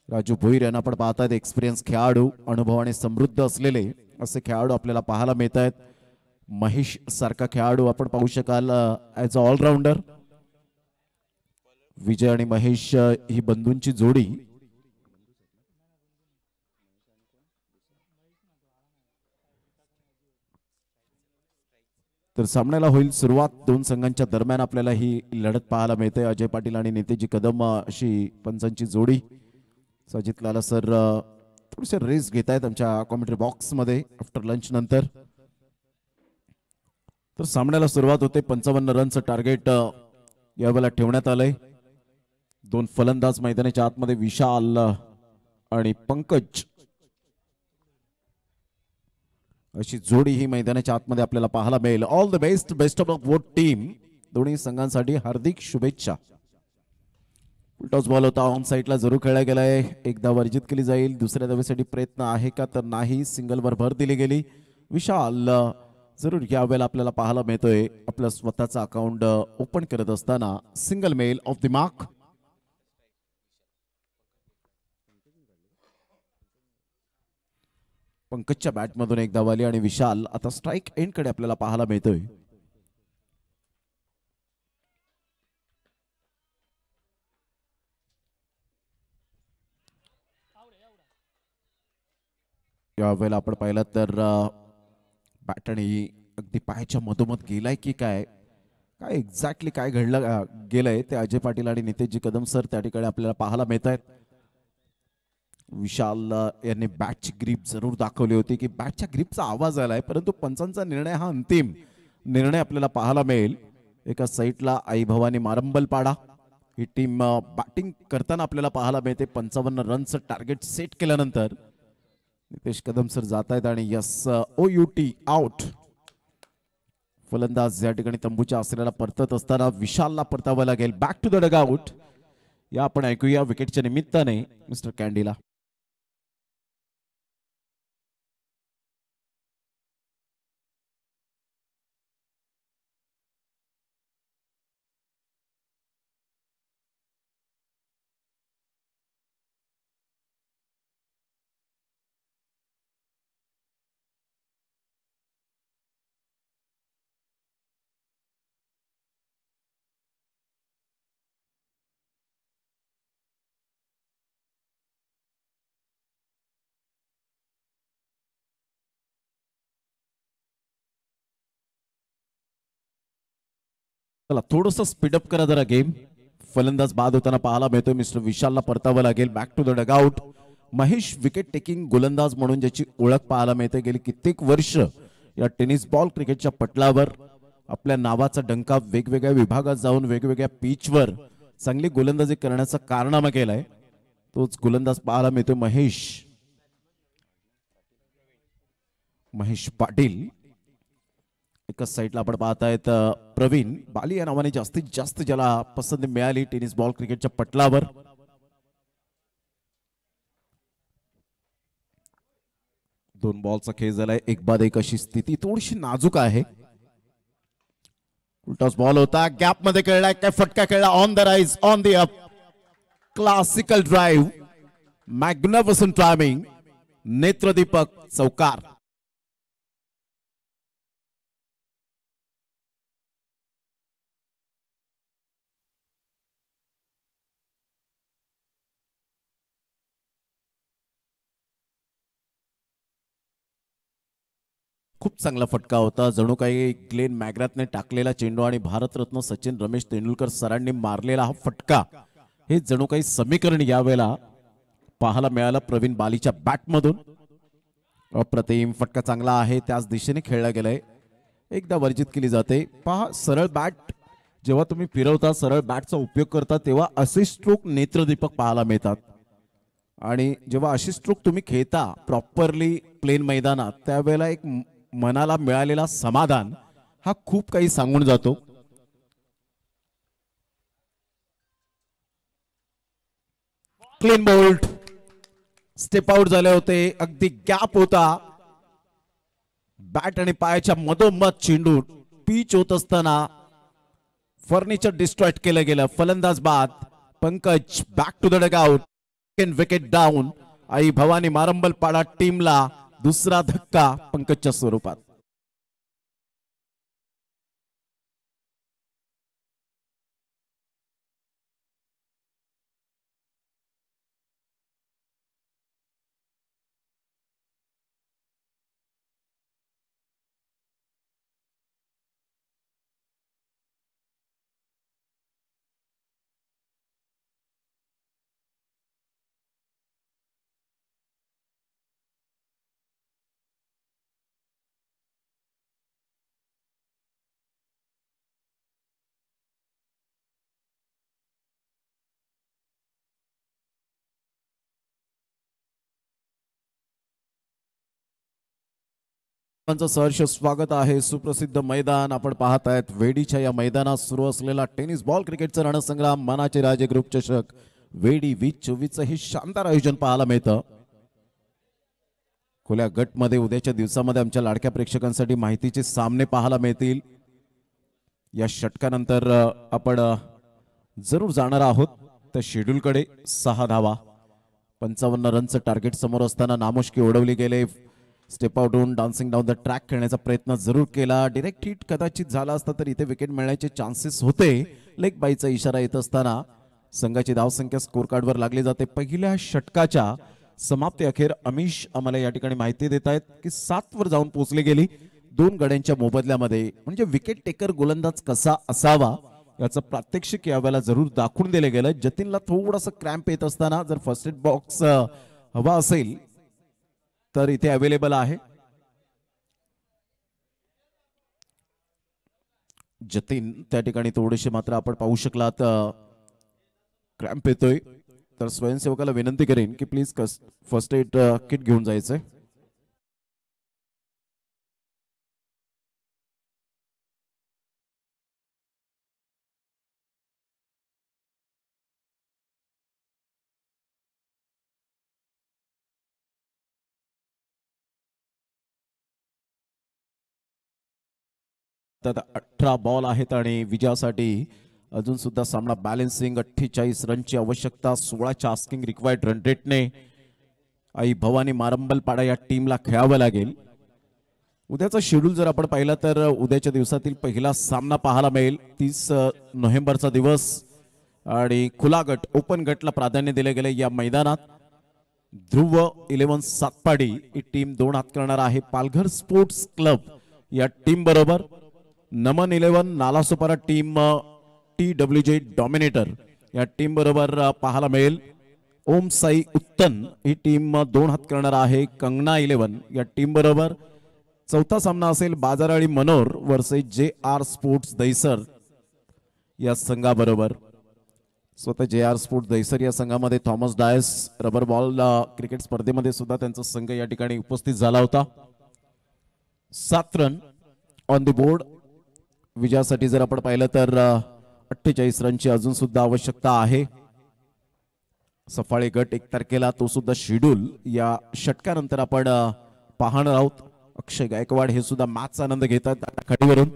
राजू भोईर यांना आपण पाहत आहेत. एक्सपिरियन्स खेळाडू, अनुभवाने समृद्ध असलेले असे खेळाडू आपल्याला पाहायला मिळत आहेत. महेश सारखा खेळाडू आपण पाहू शकाल ॲज अ ऑलराऊंडर. विजय आणि महेश ही बंधूंची जोडी. तर सामन्याला होईल सुरुवात. 2 संघांच्या दरम्यान आपल्याला ही लढत पाहायला मिळते. अजय पाटील आणि नेतेजी कदम अशी पंचांची जोडी. सजित लाला सर थोडेसे रेस घेत आहेत आमच्या कॉमेंट्री बॉक्स मध्ये आफ्टर लंच नंतर. तर सामन्याला सुरुवात होते. 55 रनचं टार्गेट यावेळेला ठेवण्यात आलंय. 2 फलंदाज मैदानाच्या आतमध्ये विशाल आणि पंकज. अशी जोडी ही मैदानाच्या आतमध्ये आपल्याला पाहायला मिळेल. All the best, best of both team. दोन्ही संघांसाठी हार्दिक शुभेच्छा. टॉस बॉल होता, ऑन साईडला जरूर खेळला गेलाय. एकदा वर्जित केली जाईल. दुसऱ्या धावेसाठी प्रयत्न आहे का, तर नाही. सिंगलवर भर दिली गेली. विशाल जरूर यावेळेला आपल्याला पाहायला मिळतोय आपलं स्वतःचा अकाउंट ओपन करत असताना single mail off the mark. पंकजच्या बॅटमधून एक धाव आली आणि विशाल आता स्ट्राईक एंड कडे आपल्याला पाहायला मिळतोय. यावेळेला आपण पाहिलं तर बॅट आणि अगदी पायाच्या मधोमध गेलाय की काय काय एक्झॅक्टली काय घडलं गेलंय ते अजय पाटील आणि नितेशजी कदम सर त्या ठिकाणी आपल्याला पाहायला मिळत आहेत. विशाल यांनी बॅटची ग्रीप जरूर दाखवली होती की बॅटच्या ग्रीपचा आवाज आलाय, परंतु पंचांचा निर्णय हा अंतिम निर्णय आपल्याला पाहायला मिळेल. एका साईडला आई भवानी मारंबलपाडा ही टीम बॅटिंग करताना आपल्याला पाहायला मिळते. 55 रनचं टार्गेट सेट केल्यानंतर नितेश कदम सर जात आहेत आणि यस OUT आउट. फलंदाज या ठिकाणी तंबूच्या आसऱ्याला परतत असताना विशालला परतावं लागेल. Back to the dugout. या आपण ऐकूया विकेटच्या निमित्ताने मिस्टर कॅन्डीला. चला थोडंसं स्पीडअप करा जरा गेम. फलंदाज बाद होताना पाहायला मिळतोय. मिस्टर विशालला परतावं लागेल. Back to the dugout. Mahesh wicket taking गोलंदाज म्हणून ज्याची ओळख पाहायला मिळते. गेली कित्येक वर्ष या टेनिस बॉल क्रिकेटच्या पटलावर आपल्या नावाचा डंका वेगवेगळ्या विभागात जाऊन वेगवेगळ्या पिचवर चांगली गोलंदाजी करण्याचा कारनामा केलाय. तोच गोलंदाज पाहायला मिळतोय महेश पाटील. एकाच साईडला आपण पाहतायत प्रवीण बाली या नावाने जास्तीत जास्त ज्याला पसंती मिळाली टेनिस बॉल क्रिकेटच्या पटलावर. दोन बॉलचा खेळ झालाय. एक बाद एक अशी स्थिती थोडीशी नाजूक आहे. उलटाच बॉल होता, गॅप मध्ये खेळलाय काय फटका खेळला. On the rise, on the up. Classical drive, magnificent timing. नेत्रदीपक चौकार. खूप चांगला फटका होता. जणू काही ग्लेन मॅग्राथने टाकलेला चेंडू आणि भारतरत्न सचिन रमेश तेंडुलकर सरांनी मारलेला हा फटका, हे जणू काही समीकरण यावेळेला पाहायला मिळालं प्रवीण बालीच्या बॅटमधून. अप्रतिम फटका चांगला आहे. त्याच दिशेने खेळला गेलाय. एकदा वर्जित केली जाते. पहा सरळ बॅट जेव्हा तुम्ही फिरवता, सरळ बॅटचा उपयोग करता, तेव्हा असे स्ट्रोक नेत्रदीपक पाहायला मिळतात. आणि जेव्हा अशी स्ट्रोक तुम्ही खेळता प्रॉपरली प्लेन मैदानात, त्यावेळेला एक मनाला मिळालेला समाधान हा खूप काही सांगून जातो. Clean bowled. स्टेप आउट झाले होते. अगदी गॅप होता. बॅट आणि पायाच्या मधोमध चेंडू पिच होत असताना फर्निचर डिस्ट्रॉइट केलं गेलं. फलंदाज बाद. Pankaj back to the dugout. Wicket down. Aai Bhavani Marambalpada टीमला दुसरा धक्का पंकजच्या स्वरूपात. सहर्ष स्वागत आहे. सुप्रसिद्ध मैदान आपण पाहत आहेत. वेडीच्या या मैदानात सुरू असलेला टेनिस बॉल क्रिकेटचा रणसंग्राम मनाचे राजे ग्रुप चषक वेडी 2024 हे शानदार आयोजन पाहायला मिळतं. खुल्या गट मध्ये उद्याच्या दिवसामध्ये आमच्या लाडक्या प्रेक्षकांसाठी माहितीचे सामने पाहायला मिळतील. या षटकानंतर आपण जरूर जाणार आहोत त्या शेड्यूल कडे. 6 धावा 55 रनचं टार्गेट समोर असताना नामुष्की ओढवली गेले. स्टेप आउट होऊन डान्सिंग डाऊन द ट्रॅक खेळण्याचा प्रयत्न जरूर केला. डायरेक्ट हिट कदाचित झाला असता तर इथे विकेट मिळण्याचे चान्सेस होते. लेग बायचा इशारा येत असताना संघाची धावसंख्या स्कोर कार्डवर लागली जाते. पहिल्या षटकाच्या समाप्ती अखेर अमिश आम्हाला या ठिकाणी माहिती देत आहेत की 7 वर जाऊन पोहोचली गेली. 2 गड्यांच्या मोबदल्यामध्ये. म्हणजे विकेट टेकर गोलंदाज कसा असावा याचं प्रात्यक्षिक यावेळेला जरूर दाखवून दिले गेलं. जतीनला थोडासा क्रॅम्प येत असताना जर फर्स्ट एड बॉक्स हवा असेल तर इथे अवेलेबल आहे. जतीन त्या ठिकाणी थोडेसे मात्र आपण पाहू शकलात क्रॅम्प येतोय तर स्वयंसेवकाला विनंती करेन की प्लीज फर्स्ट एड किट घेऊन जायचंय. त्यात 18 बॉल आहेत आणि विजयासाठी अजून सुद्धा सामना बॅलन्सिंग. 48 रनची आवश्यकता. 16च्या आस्किंग रिक्वायर्ड रन रेटने आई भवानी मारंबलपाडा या टीमला खेळावं लागेल. उद्याचा शेड्यूल जर आपण पाहिला तर उद्याच्या दिवसातील पहिला सामना पाहायला मिळेल. 30 नोव्हेंबरचा दिवस आणि खुला गट ओपन गटला प्राधान्य दिले गेले. या मैदानात ध्रुव 11 सातपाडी ही टीम 2 हात करणार आहे. पालघर स्पोर्ट्स क्लब या टीम बरोबर नमन 11 नालासोपारा टीम TWJ डॉमिनेटर या टीम बरोबर पाहायला मिळेल. ओम साई उत्तन ही टीम 2 हात करणार आहे. कंगना 11 या टीम बरोबर. चौथा सामना असेल बाजाराळी Manor versus JR sports Dahisar या संघाबरोबर. स्वतः JR स्पोर्ट्स दहिसर या संघामध्ये Thomas Dias rubber ball cricket स्पर्धेमध्ये सुद्धा त्यांचा संघ या ठिकाणी उपस्थित झाला होता. 7 रन ऑन द बोर्ड. विजयासाठी जर आपण पाहिलं तर 48 रनची अजून सुद्धा आवश्यकता आहे. सफाळे गट 1 तारखेला तो सुद्धा शेड्यूल या षटकानंतर आपण पाहणार आहोत. अक्षय गायकवाड हे सुद्धा मॅचचा आनंद घेतात खडीवरून.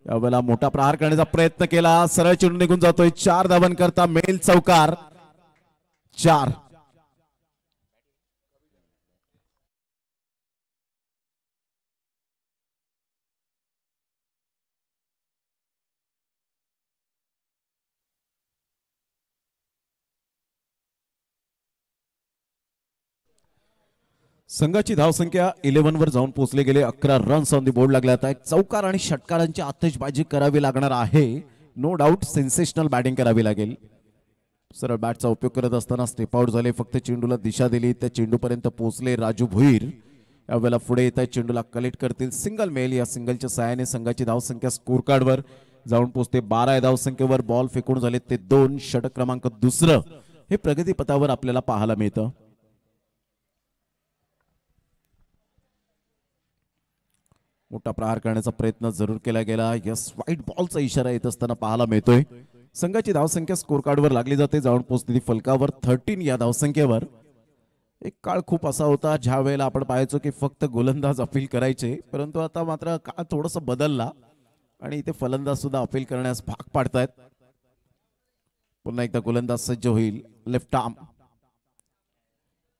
यावेळेला मोठा प्रहार करण्याचा प्रयत्न केला. सरळ चेंडू निघून जातोय. 4 धावन करता मेल चौकार. 4 संघाची धावसंख्या 11 वर जाऊन पोहोचले गेले. 11 रन्स ऑन दी बोर्ड लागले. आता चौकार आणि षटकारांची आतषबाजी करावी लागणार आहे. नो डाऊट सेन्सेशनल बॅटिंग करावी लागेल. सरळ बॅटचा उपयोग करत असताना स्टेप आउट झाले. फक्त चेंडूला दिशा दिली. त्या चेंडूपर्यंत पोहोचले राजू भुईर. यावेळेला पुढे येत आहेत. चेंडूला कलेक्ट करतील. Single male. या सिंगलच्या सहाय्याने संघाची धावसंख्या स्कोर कार्डवर जाऊन पोहोचते. 12 धावसंख्येवर बॉल फेकून झाले ते 2. षटक क्रमांक 2 हे प्रगतीपथावर आपल्याला पाहायला मिळतं. मोठा प्रहार करण्याचा प्रयत्न जरूर केला गेला. यस व्हाईट बॉलचा इशारा येत असताना पाहायला मिळतोय. संघाची धावसंख्या स्कोर कार्डवर लागली जाते. जाऊन पोहोचते फलकावर 13 या धावसंख्येवर. एक काळ खूप असा होता ज्या वेळेला आपण पाहायचो की फक्त गोलंदाज अपील करायचे, परंतु आता मात्र काळ थोडासा बदलला आणि इथे फलंदाज सुद्धा अपील करण्यास भाग पाडतायत. पुन्हा एकदा गोलंदाज सज्ज होईल. Left arm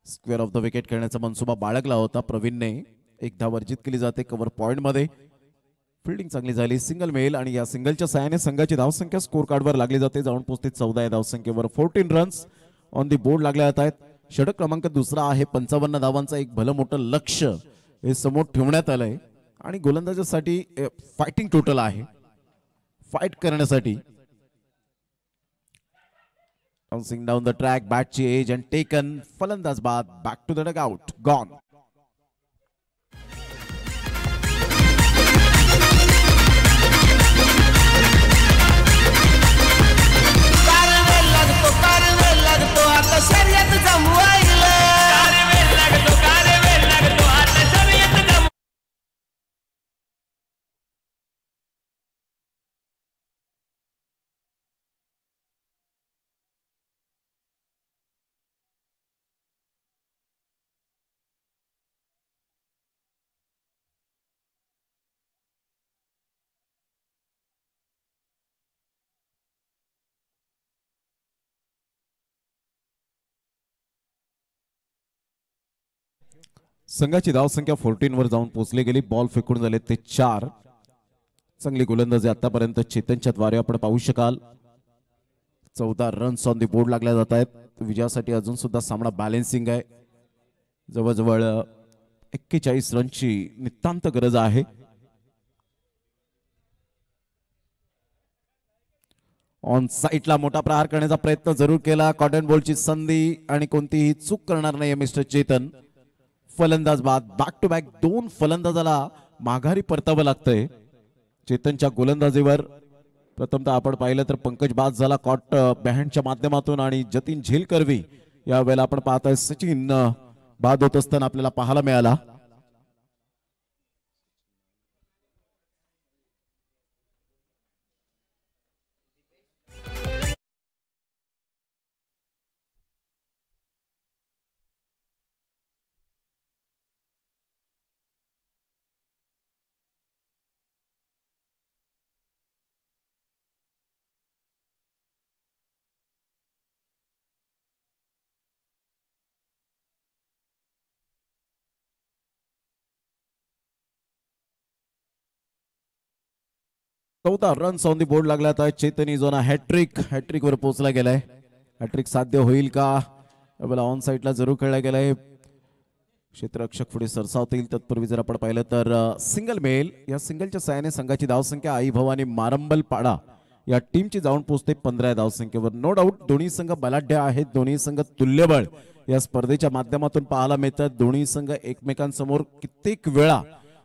square of the wicket खेळण्याचा मनसुबा बाळगला होता प्रवीणने. 1 धाव वर्जित केली जाते कव्हर पॉइंट मध्ये. फिल्डिंग चांगली झाली. सिंगल मेल आणि या सिंगलच्या सहाय्याने संघाची धावसंख्या स्कोर कार्डवर लागली जाते. जाऊन पोहोचते 14 या धावसंख्येवर. 14 रन्स ऑन दी बोर्ड लागले जात आहेत. षटक क्रमांक 2 आहे. 55 धावांचा एक भलं मोठं लक्ष हे समोर ठेवण्यात आलंय आणि गोलंदाजासाठी फायटिंग टोटल आहे. फाइट करण्यासाठी बाउन्सिंग डाऊन द ट्रॅक. बॅटची एज अँड टेकन. फलंदाज बाद. Back to the dugout. Gone. शर्यत जमवायला संघाची धावसंख्या 14 वर जाऊन पोहोचली गेली. बॉल फेकून झाले ते 4. चांगली गोलंदाजी आतापर्यंत चेतनच्या द्वारे आपण पाहू शकाल. 14 रन्स ऑन दी बोर्ड लागल्या जात आहेत. विजयासाठी अजून सुद्धा सामना बॅलेन्सिंग आहे. जवळजवळ 41 रनची नितांत गरज आहे. ऑन साईडला मोठा प्रहार करण्याचा प्रयत्न जरूर केला. कॉटन बॉलची संधी आणि कोणतीही चूक करणार नाही मिस्टर चेतन. फलंदाज बाद. बॅक टू बॅक 2 फलंदाजाला माघारी परतावं लागतंय. चेतनच्या गोलंदाजीवर प्रथमतः आपण पाहिलं तर पंकज बाद झाला कॉट बॅहँडच्या माध्यमातून आणि जतीन झेलकरवी यावेळेला आपण पाहतोय सचिन बाद होत असताना आपल्याला पाहायला मिळाला. चौदा रन्स ऑन दी बोर्ड लागल्यात. Chetan is on a hattrick. Hattrick वर पोहोचला गेलाय. हॅट्रिक साध्य होईल का? ऑन साईडला जरूर खेळला गेलाय. क्षेत्ररक्षक पुढे सरसावतील. तत्पूर्वी जर आपण पाहिलं तर सिंगल मेल. या सिंगलच्या साहाय्याने संघाची धावसंख्या आई भवानी मारंबलपाडा या टीमची जाऊन पोहोचते 15 धावसंख्येवर. नो डाऊट दोन्ही संघ बलाढ्य आहेत. दोन्ही संघ तुल्यबळ या स्पर्धेच्या माध्यमातून पाहायला मिळतात. दोन्ही संघ एकमेकांसमोर कित्येक वेळा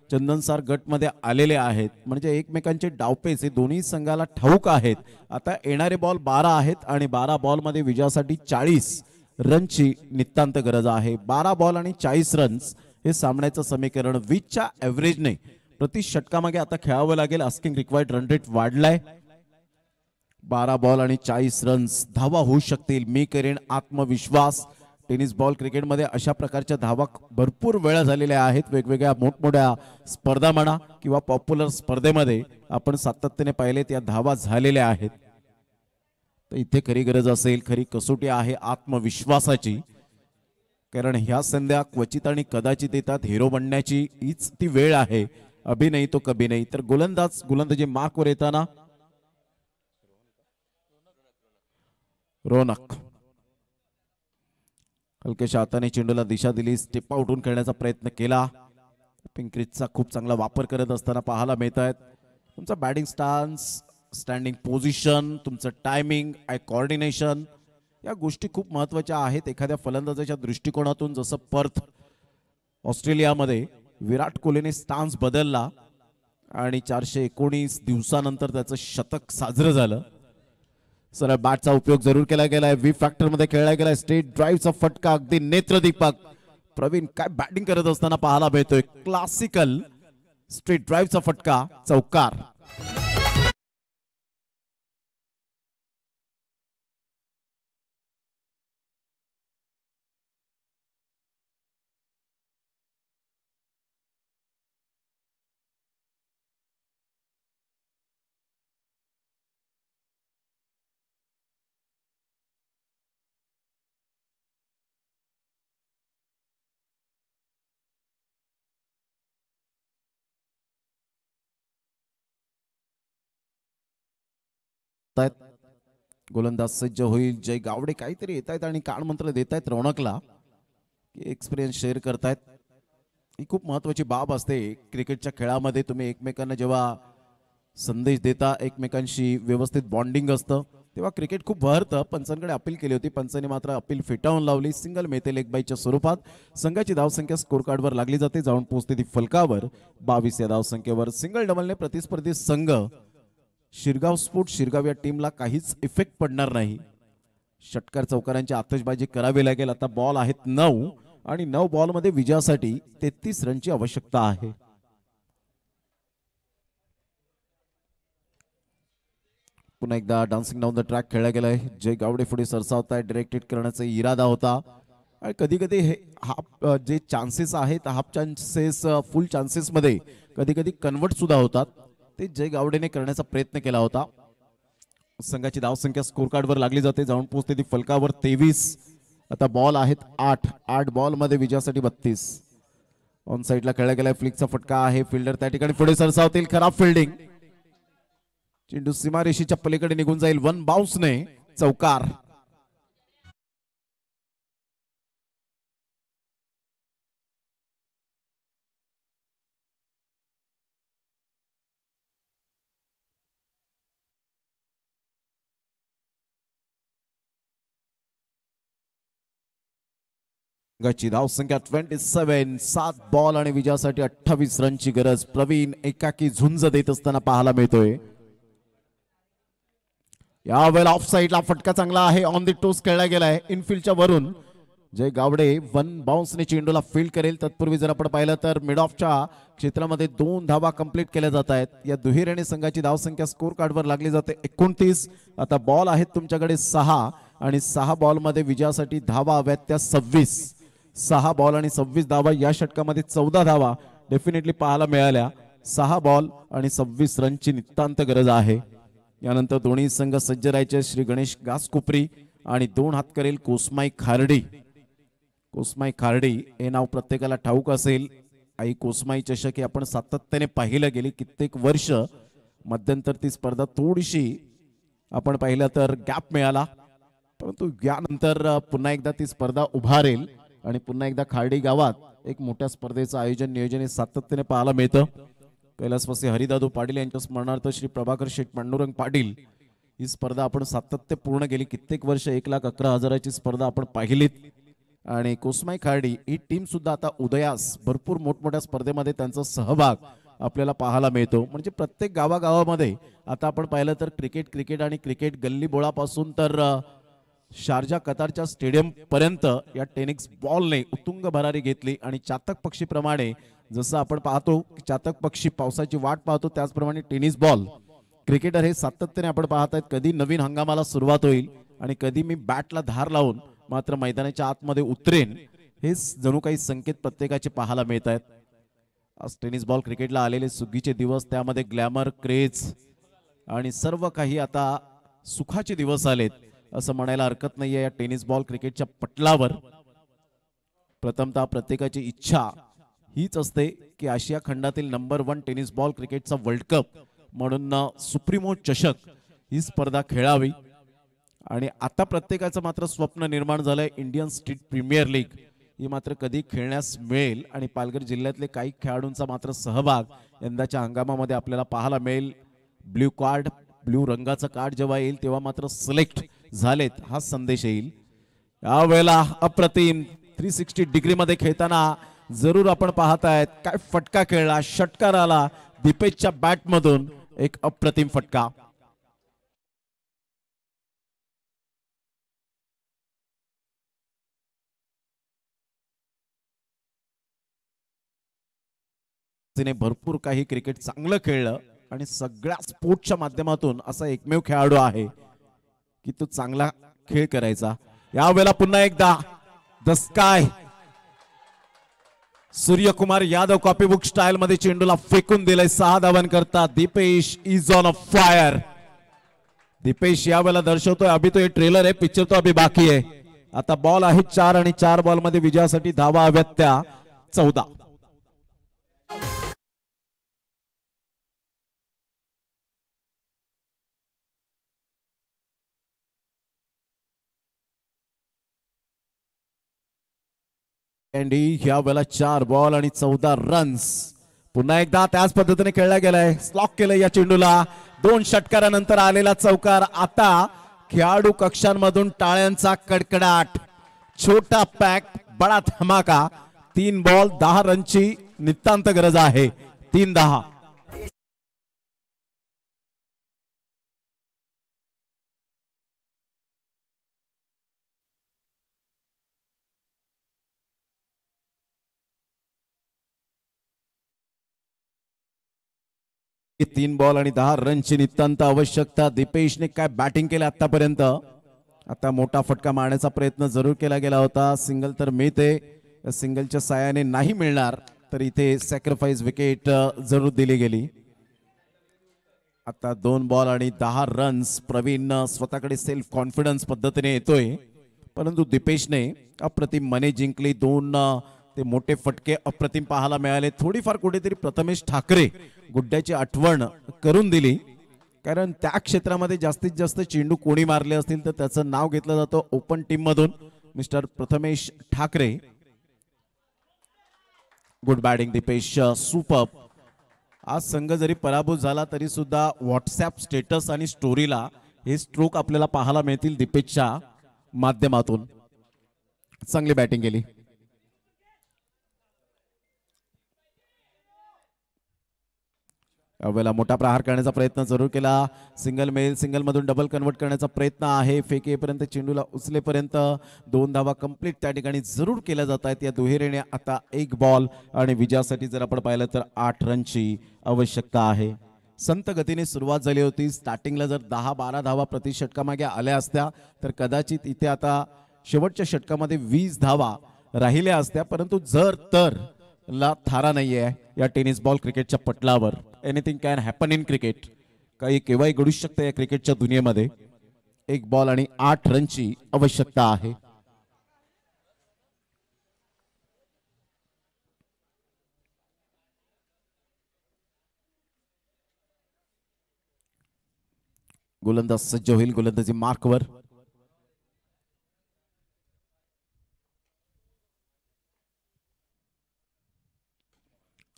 चंदनसार गट मध्ये आलेले आहेत. म्हणजे एकमेकांचे डावपेच हे दोन्ही संघाला ठाऊक आहेत. आता येणारे बॉल 12 आहेत आणि 12 बॉल मध्ये विजयासाठी 40 रनची नितांत गरज आहे. 12 बॉल आणि 40 रन्स हे सामन्याचं समीकरण 20च्या एव्हरेजने प्रति षटकामागे आता खेळावं लागेल. आस्किंग रिक्वायर्ड रन रेट वाढलाय. 12 बॉल आणि 40 रन्स धावा होऊ शकतील. मी करेन आत्मविश्वास. टेनिस बॉल क्रिकेटमध्ये अशा प्रकारच्या धावा भरपूर वेळा झालेल्या आहेत. वेगवेगळ्या मोठमोठ्या स्पर्धा म्हणा किंवा पॉप्युलर स्पर्धेमध्ये आपण सातत्याने पाहिले त्या धावा झालेल्या आहेत. तर इथे खरी गरज असेल, खरी कसोटी आहे आत्मविश्वासाची. कारण ह्या संध्या क्वचित आणि कदाचित येतात. हिरो बनण्याची हीच ती वेळ आहे. अभि नाही तो कभी नाही. तर गोलंदाजी मार्कवर येताना रोनक हलक्याशा हाताने चेंडूला दिशा दिली. स्टेप आउटून खेळण्याचा प्रयत्न केला. पिंक्रिजचा खूप चांगला वापर करत असताना पाहायला मिळत आहेत. तुमचा बॅटिंग स्टान्स, स्टँडिंग पोझिशन, तुमचं टायमिंग, आय कोऑर्डिनेशन या गोष्टी खूप महत्त्वाच्या आहेत. एखाद्या फलंदाजाच्या दृष्टिकोनातून जसं पर्थ ऑस्ट्रेलियामध्ये विराट कोहलीने स्टान्स बदलला आणि 419 दिवसानंतर त्याचं शतक साजरं झालं. सरळ बॅटचा उपयोग जरूर केला गेलाय. व्ही फॅक्टर मध्ये खेळला गेलाय. स्ट्रेट ड्राईव्हचा फटका अगदी नेत्रदीपक. प्रवीण काय बॅटिंग करत असताना पाहायला मिळतोय. क्लासिकल स्ट्रेट ड्राईव्हचा फटका, चौकार. गोलंदाज सज्ज होईल. जय गावडे काहीतरी येत आहेत आणि कानमंत्र देत आहेत रौनकला. एक्सपिरियन्स शेअर करतायत. ही खूप महत्वाची बाब असते क्रिकेटच्या खेळामध्ये. तुम्ही एकमेकांना जेव्हा संदेश देता, एकमेकांशी व्यवस्थित बॉन्डिंग असतं, तेव्हा क्रिकेट खूप बहरतं. पंचांकडे अपील केली होती. पंचांनी मात्र अपील फेटाळून लावली. सिंगल मिळते लेग बायच्या स्वरूपात. संघाची धावसंख्या स्कोर कार्डवर लागली जाते. जाऊन पोहोचते ती फलकावर 22 या धावसंख्येवर. सिंगल डबलने प्रतिस्पर्धी संघ शिरगाव स्पोर्ट्स शिरगाव या टीमला काहीच इफेक्ट पडणार नाही. षटकार चौकारांची आतषबाजी करावी लागेल. आता बॉल आहेत 9 आणि 9 बॉल मध्ये विजयासाठी 33 रनची आवश्यकता आहे. पुन्हा एकदा डान्सिंग डाऊन द ट्रॅक खेळला गेलाय. जय गावडे पुढे सरसावताय. डायरेक्टेड करण्याचा इरादा होता आणि कधी कधी हे हाफ जे चान्सेस आहेत, हाफ चान्सेस फुल चान्सेस मध्ये कधी कधी कन्वर्ट सुद्धा होतात. ते जय गावडेने करण्याचा प्रयत्न केला होता. संघाची धावसंख्या स्कोर कार्डवर लागली जाते. जाऊन पोहोचते ती फलकावर 23 आता बॉल आहेत 8 8 बॉल मध्ये विजयासाठी 32. ऑन साइडला खेळला गेलाय, फ्लिकचा फटका आहे, फिल्डर त्या ठिकाणी पुढे सरसावतील, खराब फिल्डिंग, चेंडू सीमारेषेच्या पलीकडे निघून जाईल, वन बाउन्सने चौकार. संघाची धाव संख्या 27, 7 बॉल आणि विजयासाठी 28 रनची गरज. प्रवीण एकाकी झुंज देत असताना पाहायला मिळतोय. यावेळेला ऑफ साइडला फटका चांगला आहे, ऑन द टोस खेळला गेलाय इनफिल्डच्या वरून. जय गावडे वन बाउन्सने चेंडूला फील्ड करेल. तत्पूर्वी जर आपण पाहिलं तर मिड ऑफच्या क्षेत्रामध्ये 2 धावा कंप्लीट केल्या जात आहेत. या दुहेरीने संघाची धावसंख्या स्कोर कार्डवर लागली जाते 29. आता बॉल आहेत तुमच्याकडे 6 आणि 6 बॉल मध्ये विजयासाठी धावा हव्यात त्या 26. 6 बॉल आणि 26 धावा. या षटकामध्ये 14 धावा डेफिनेटली पाहायला मिळाल्या. 6 बॉल आणि 26 रनची नितांत गरज आहे. यानंतर दोन्ही संघ सज्ज राहायचे. श्री गणेश घासकोपरी आणि 2 हात करेल कोसमाई खार्डी. कोसमाई खार्डी हे नाव प्रत्येकाला ठाऊक असेल. आई कोसमाई चषक हे आपण सातत्याने पाहिलं गेली कित्येक वर्ष. मध्यंतर ती स्पर्धा थोडीशी आपण पाहिलं तर गॅप मिळाला, परंतु यानंतर पुन्हा एकदा ती स्पर्धा उभारेल आणि पुन्हा एकदा खार्डी गावात एक मोठ्या स्पर्धेचं आयोजन नियोजन हे सातत्याने पाहायला मिळतं. कैलासवासी हरिदादू पाटील यांच्या स्मरणार्थ श्री प्रभाकर शेठ पांडुरंग पाटील ही स्पर्धा आपण सातत्यपूर्ण गेली कित्येक वर्ष 1,11,000ची स्पर्धा आपण पाहिलीत. आणि कोसमाई खार्डी ही टीम सुद्धा आता उदयास भरपूर मोठमोठ्या स्पर्धेमध्ये त्यांचा सहभाग आपल्याला पाहायला मिळतो. म्हणजे प्रत्येक गावागावामध्ये आता आपण पाहिलं तर क्रिकेट आणि क्रिकेट गल्ली बोळापासून तर शारजा कतारच्या स्टेडियम पर्यंत या टेनिस बॉलने उत्तुंग भरारी घेतली. आणि चातक पक्षीप्रमाणे जसं आपण पाहतो की चातक पक्षी पावसाची वाट पाहतो, त्याचप्रमाणे टेनिस बॉल क्रिकेटर हे सातत्याने आपण पाहत आहेत. कधी नवीन हंगामाला सुरुवात होईल आणि कधी मी बॅटला धार लावून मात्र मैदानाच्या आतमध्ये उतरेन, हेच जणू काही संकेत प्रत्येकाचे पाहायला मिळत आहेत. आज टेनिस बॉल क्रिकेटला आलेले सुगीचे दिवस, त्यामध्ये ग्लॅमर, क्रेज आणि सर्व काही आता सुखाचे दिवस आलेत असं म्हणायला हरकत नाहीये या टेनिस बॉल क्रिकेटच्या पटलावर. प्रथमतः प्रत्येकाची इच्छा हीच असते की आशिया खंडातील नंबर 1 टेनिस बॉल क्रिकेटचा वर्ल्ड कप म्हणून सुप्रीमो चषक ही स्पर्धा खेळावी. आणि आता प्रत्येकाचं मात्र स्वप्न निर्माण झालंय इंडियन स्ट्रीट प्रीमियर लीग ही मात्र कधी खेळण्यास मिळेल. आणि पालघर जिल्ह्यातले काही खेळाडूंचा मात्र सहभाग यंदाच्या हंगामामध्ये आपल्याला पाहायला मिळेल. ब्ल्यू रंगाचं कार्ड जेव्हा येईल तेव्हा मात्र सिलेक्ट झालेत हा संदेश येईल. यावेळेला अप्रतिम 360 डिग्री मध्ये खेळताना जरूर आपण पाहतायत काय फटका खेळला, षटकार आला दीपेशच्या बॅट मधून, एक अप्रतिम फटका. तिने भरपूर काही क्रिकेट चांगलं खेळलं आणि सगळ्या स्पोर्ट्सच्या माध्यमातून असा एकमेव खेळाडू आहे की तो चांगला खेळ करायचा. यावेळेला पुन्हा एकदा the sky Suryakumar Yadav copybook style मध्ये चेंडूला फेकून दिलंय. 6 धावांकरता Dipesh is on a fire. Dipesh यावेळेला दर्शवतोय अभि तो हे ट्रेलर आहे, पिक्चर तो अभि बाकी आहे. आता बॉल आहे 4 आणि 4 बॉल मध्ये विजयासाठी धावा हव्यात त्या 14. ह्या वेळेला 4 बॉल आणि 14 रन्स. पुन्हा एकदा त्याच पद्धतीने खेळला गेलाय. स्लॉक केलं या चेंडूला. 2 षटकारानंतर आलेला चौकार. आता खेळाडू कक्षांमधून टाळ्यांचा कडकडाट. छोटा पॅक बडा धमाका. 3 बॉल 10 रनची नितांत गरज आहे. 3-10. तीन बॉल आणि 10 रनची नितांत आवश्यकता. दीपेशने काय बॅटिंग केलं आतापर्यंत. आता मोठा फटका मारण्याचा प्रयत्न जरूर केला गेला होता. सिंगल तर मिळते, सिंगलच्या साहाय्याने नाही मिळणार तर इथे सॅक्रिफाईस विकेट जरूर दिली गेली. आता 2 बॉल आणि 10 रन्स. प्रवीण स्वतःकडे सेल्फ कॉन्फिडन्स पद्धतीने येतोय. परंतु दीपेशने अप्रतिम मने जिंकली. दोन ते मोठे फटके अप्रतिम पाहायला मिळाले. थोडीफार कुठेतरी प्रथमेश ठाकरे गुड्ड्याची आठवण करून दिली, कारण त्या क्षेत्रामध्ये जास्तीत जास्त चेंडू कोणी मारले असतील तर त्याचं नाव घेतलं जातं ओपन टीम मधून mister Prathamesh Thackeray. Good batting Deepesh, super. आज संघ जरी पराभूत झाला तरी सुद्धा व्हॉट्सअप स्टेटस आणि स्टोरीला हे स्ट्रोक आपल्याला पाहायला मिळतील दीपेशच्या माध्यमातून. चांगली बॅटिंग केली. यावेळेला मोठा प्रहार करण्याचा प्रयत्न जरूर केला. सिंगल मेल सिंगल मधून डबल कन्वर्ट करण्याचा प्रयत्न आहे. फेक येईपर्यंत चेंडूला उचलेपर्यंत 2 धावा कंप्लीट त्या ठिकाणी जरूर केल्या जात आहेत. या दुहेरीने आता 1 बॉल आणि विजयासाठी जर आपण पाहिलं तर 8 रनची आवश्यकता आहे. संत गतीने सुरुवात झाली होती. स्टार्टिंगला जर 10-12 धावा प्रति षटकामागे आल्या असत्या तर कदाचित इथे आता शेवटच्या षटकामध्ये 20 धावा राहिल्या असत्या, परंतु जर तर ला थारा नाहीये या टेनिस बॉल क्रिकेटच्या पटलावर. Anything can happen in cricket. काही केव्हाही घडू शकतं या क्रिकेटच्या दुनियेमध्ये. 1 बॉल आणि 8 रनची आवश्यकता आहे. गोलंदाज सज्ज होईल गोलंदाजी मार्कवर.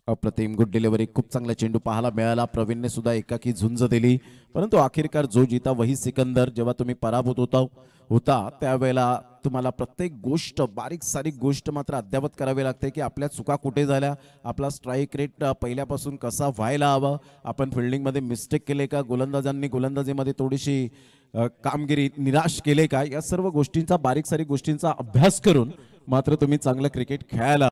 अप्रतिम गुड डिलिव्हरी. खूप चांगला चेंडू पाहायला मिळाला. प्रवीणने सुद्धा एकाकी झुंज दिली, परंतु आखिरकार जो जीता वही सिकंदर. जेव्हा तुम्ही पराभूत होता त्यावेळेला तुम्हाला प्रत्येक गोष्ट बारीक सारीक गोष्ट मात्र अद्यावत करावी लागते की आपल्या चुका कुठे झाल्या, आपला स्ट्राईक रेट पहिल्यापासून कसा व्हायला हवा, आपण फिल्डिंगमध्ये मिस्टेक केले का, गोलंदाजांनी गोलंदाजीमध्ये थोडीशी कामगिरी निराश केले का, या सर्व गोष्टींचा बारीक सारीक गोष्टींचा अभ्यास करून मात्र तुम्ही चांगलं क्रिकेट खेळायला